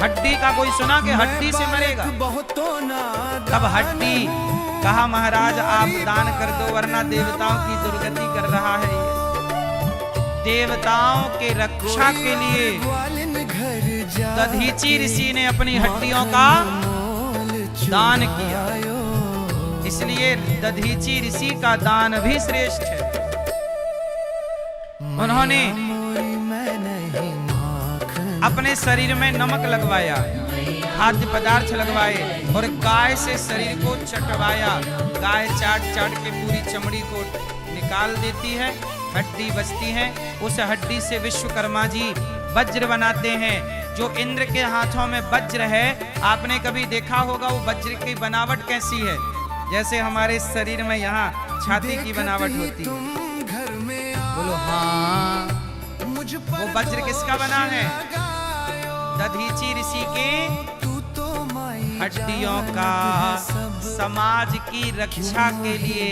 हड्डी का कोई सुना कि हड्डी से मरेगा? तब हड्डी कहा महाराज आप दान कर दो, वरना देवताओं की दुर्गति कर रहा है ये। देवताओं के रक्षा के लिए दधीची ऋषि ने अपनी हड्डियों का दान किया। इसलिए दधीची ऋषि का दान भी श्रेष्ठ है। उन्होंने अपने शरीर में नमक लगवाया, खाद्य पदार्थ लगवाए और गाय से शरीर को चटवाया। गाय चाट चाट के पूरी चमड़ी को निकाल देती है, हड्डी बचती है। उस हड्डी से विश्वकर्मा जी वज्र बनाते हैं। जो इंद्र के हाथों में वज्र है, आपने कभी देखा होगा वो वज्र की बनावट कैसी है? जैसे हमारे शरीर में यहाँ छाती की बनावट होती है, बोलो हाँ। वो वज्र किसका बना है? दधीची ऋषि के हड्डियों का। समाज की रक्षा के लिए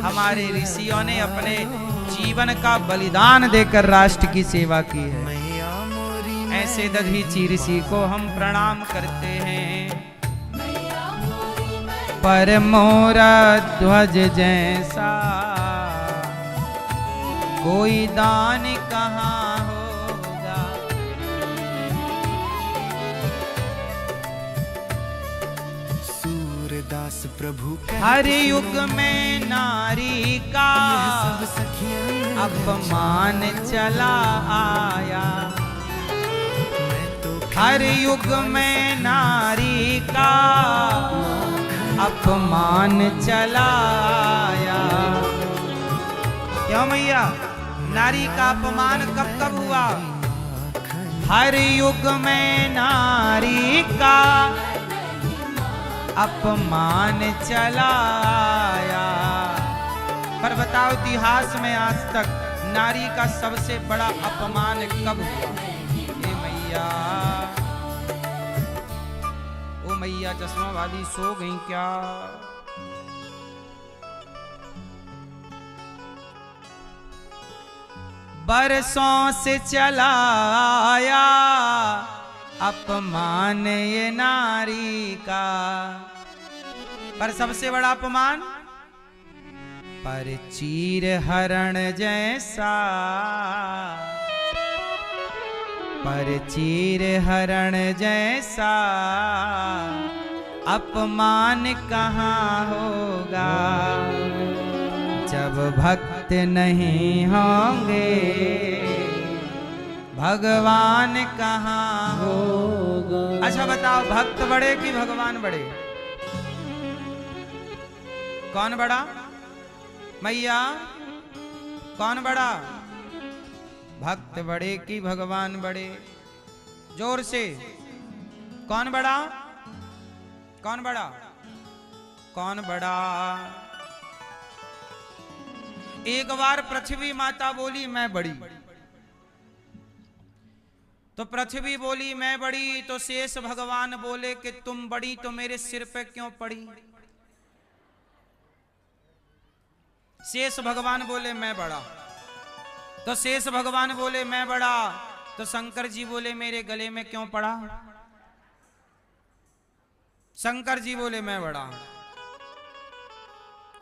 हमारे ऋषियों ने अपने जीवन का बलिदान देकर राष्ट्र की सेवा की है। ऐसे दधीची ऋषि को हम प्रणाम करते हैं। पर मोरा ध्वज जैसा कोई दान कहाँ होगा। सूरदास प्रभु हर युग में नारी का अपमान चला आया। हर युग में नारी का अपमान चला आया। क्यों मैया? नारी का अपमान कब कब हुआ? हर युग में नारी का अपमान चला आया। पर बताओ इतिहास में आज तक नारी का सबसे बड़ा अपमान कब हुआ? ये मैया, ओ मैया चश्मा वाली सो गई क्या? बरसों से चला आया अपमान ये नारी का। पर सबसे बड़ा अपमान पर चीर हरण जैसा, पर चीर हरण जैसा अपमान कहाँ होगा, जब भक्त नहीं होंगे भगवान कहाँ होगा। अच्छा बताओ, भक्त बड़े कि भगवान बड़े? कौन बड़ा? मैया कौन बड़ा? भक्त बड़े कि भगवान बड़े? जोर से, कौन बड़ा? कौन बड़ा? कौन बड़ा? एक बार पृथ्वी माता बोली मैं बड़ी, तो पृथ्वी बोली मैं बड़ी, तो शेष भगवान बोले कि तुम बड़ी तो मेरे सिर पे क्यों पड़ी? शेष भगवान बोले मैं बड़ा, तो शेष भगवान बोले मैं बड़ा, तो शंकर जी बोले मेरे गले में क्यों पड़ा? शंकर जी बोले मैं बड़ा।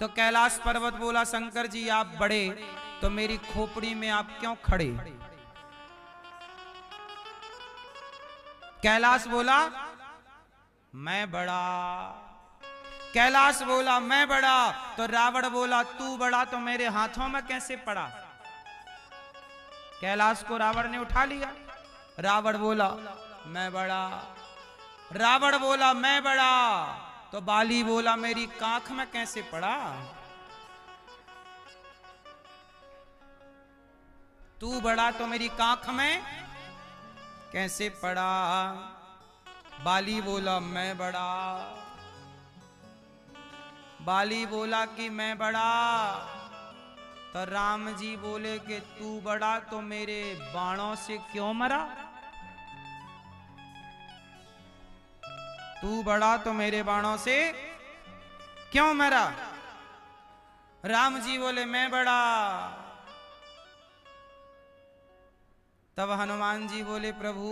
तो कैलाश पर्वत बोला शंकर जी आप बड़े तो मेरी खोपड़ी में आप क्यों खड़े? कैलाश बोला मैं बड़ा। कैलाश बोला मैं बड़ा, तो रावण बोला तू बड़ा तो मेरे हाथों में कैसे पड़ा? कैलाश को रावण ने उठा लिया। रावण बोला मैं बड़ा। रावण बोला मैं बड़ा, तो बाली बोला मेरी कांख में कैसे पड़ा? तू बड़ा तो मेरी कांख में कैसे पड़ा? बाली बोला मैं बड़ा। बाली बोला कि मैं बड़ा, तो राम जी बोले कि तू बड़ा तो मेरे बाणों से क्यों मरा? तू बड़ा तो मेरे बाणों से क्यों मरा? राम जी बोले मैं बड़ा। तब हनुमान जी बोले प्रभु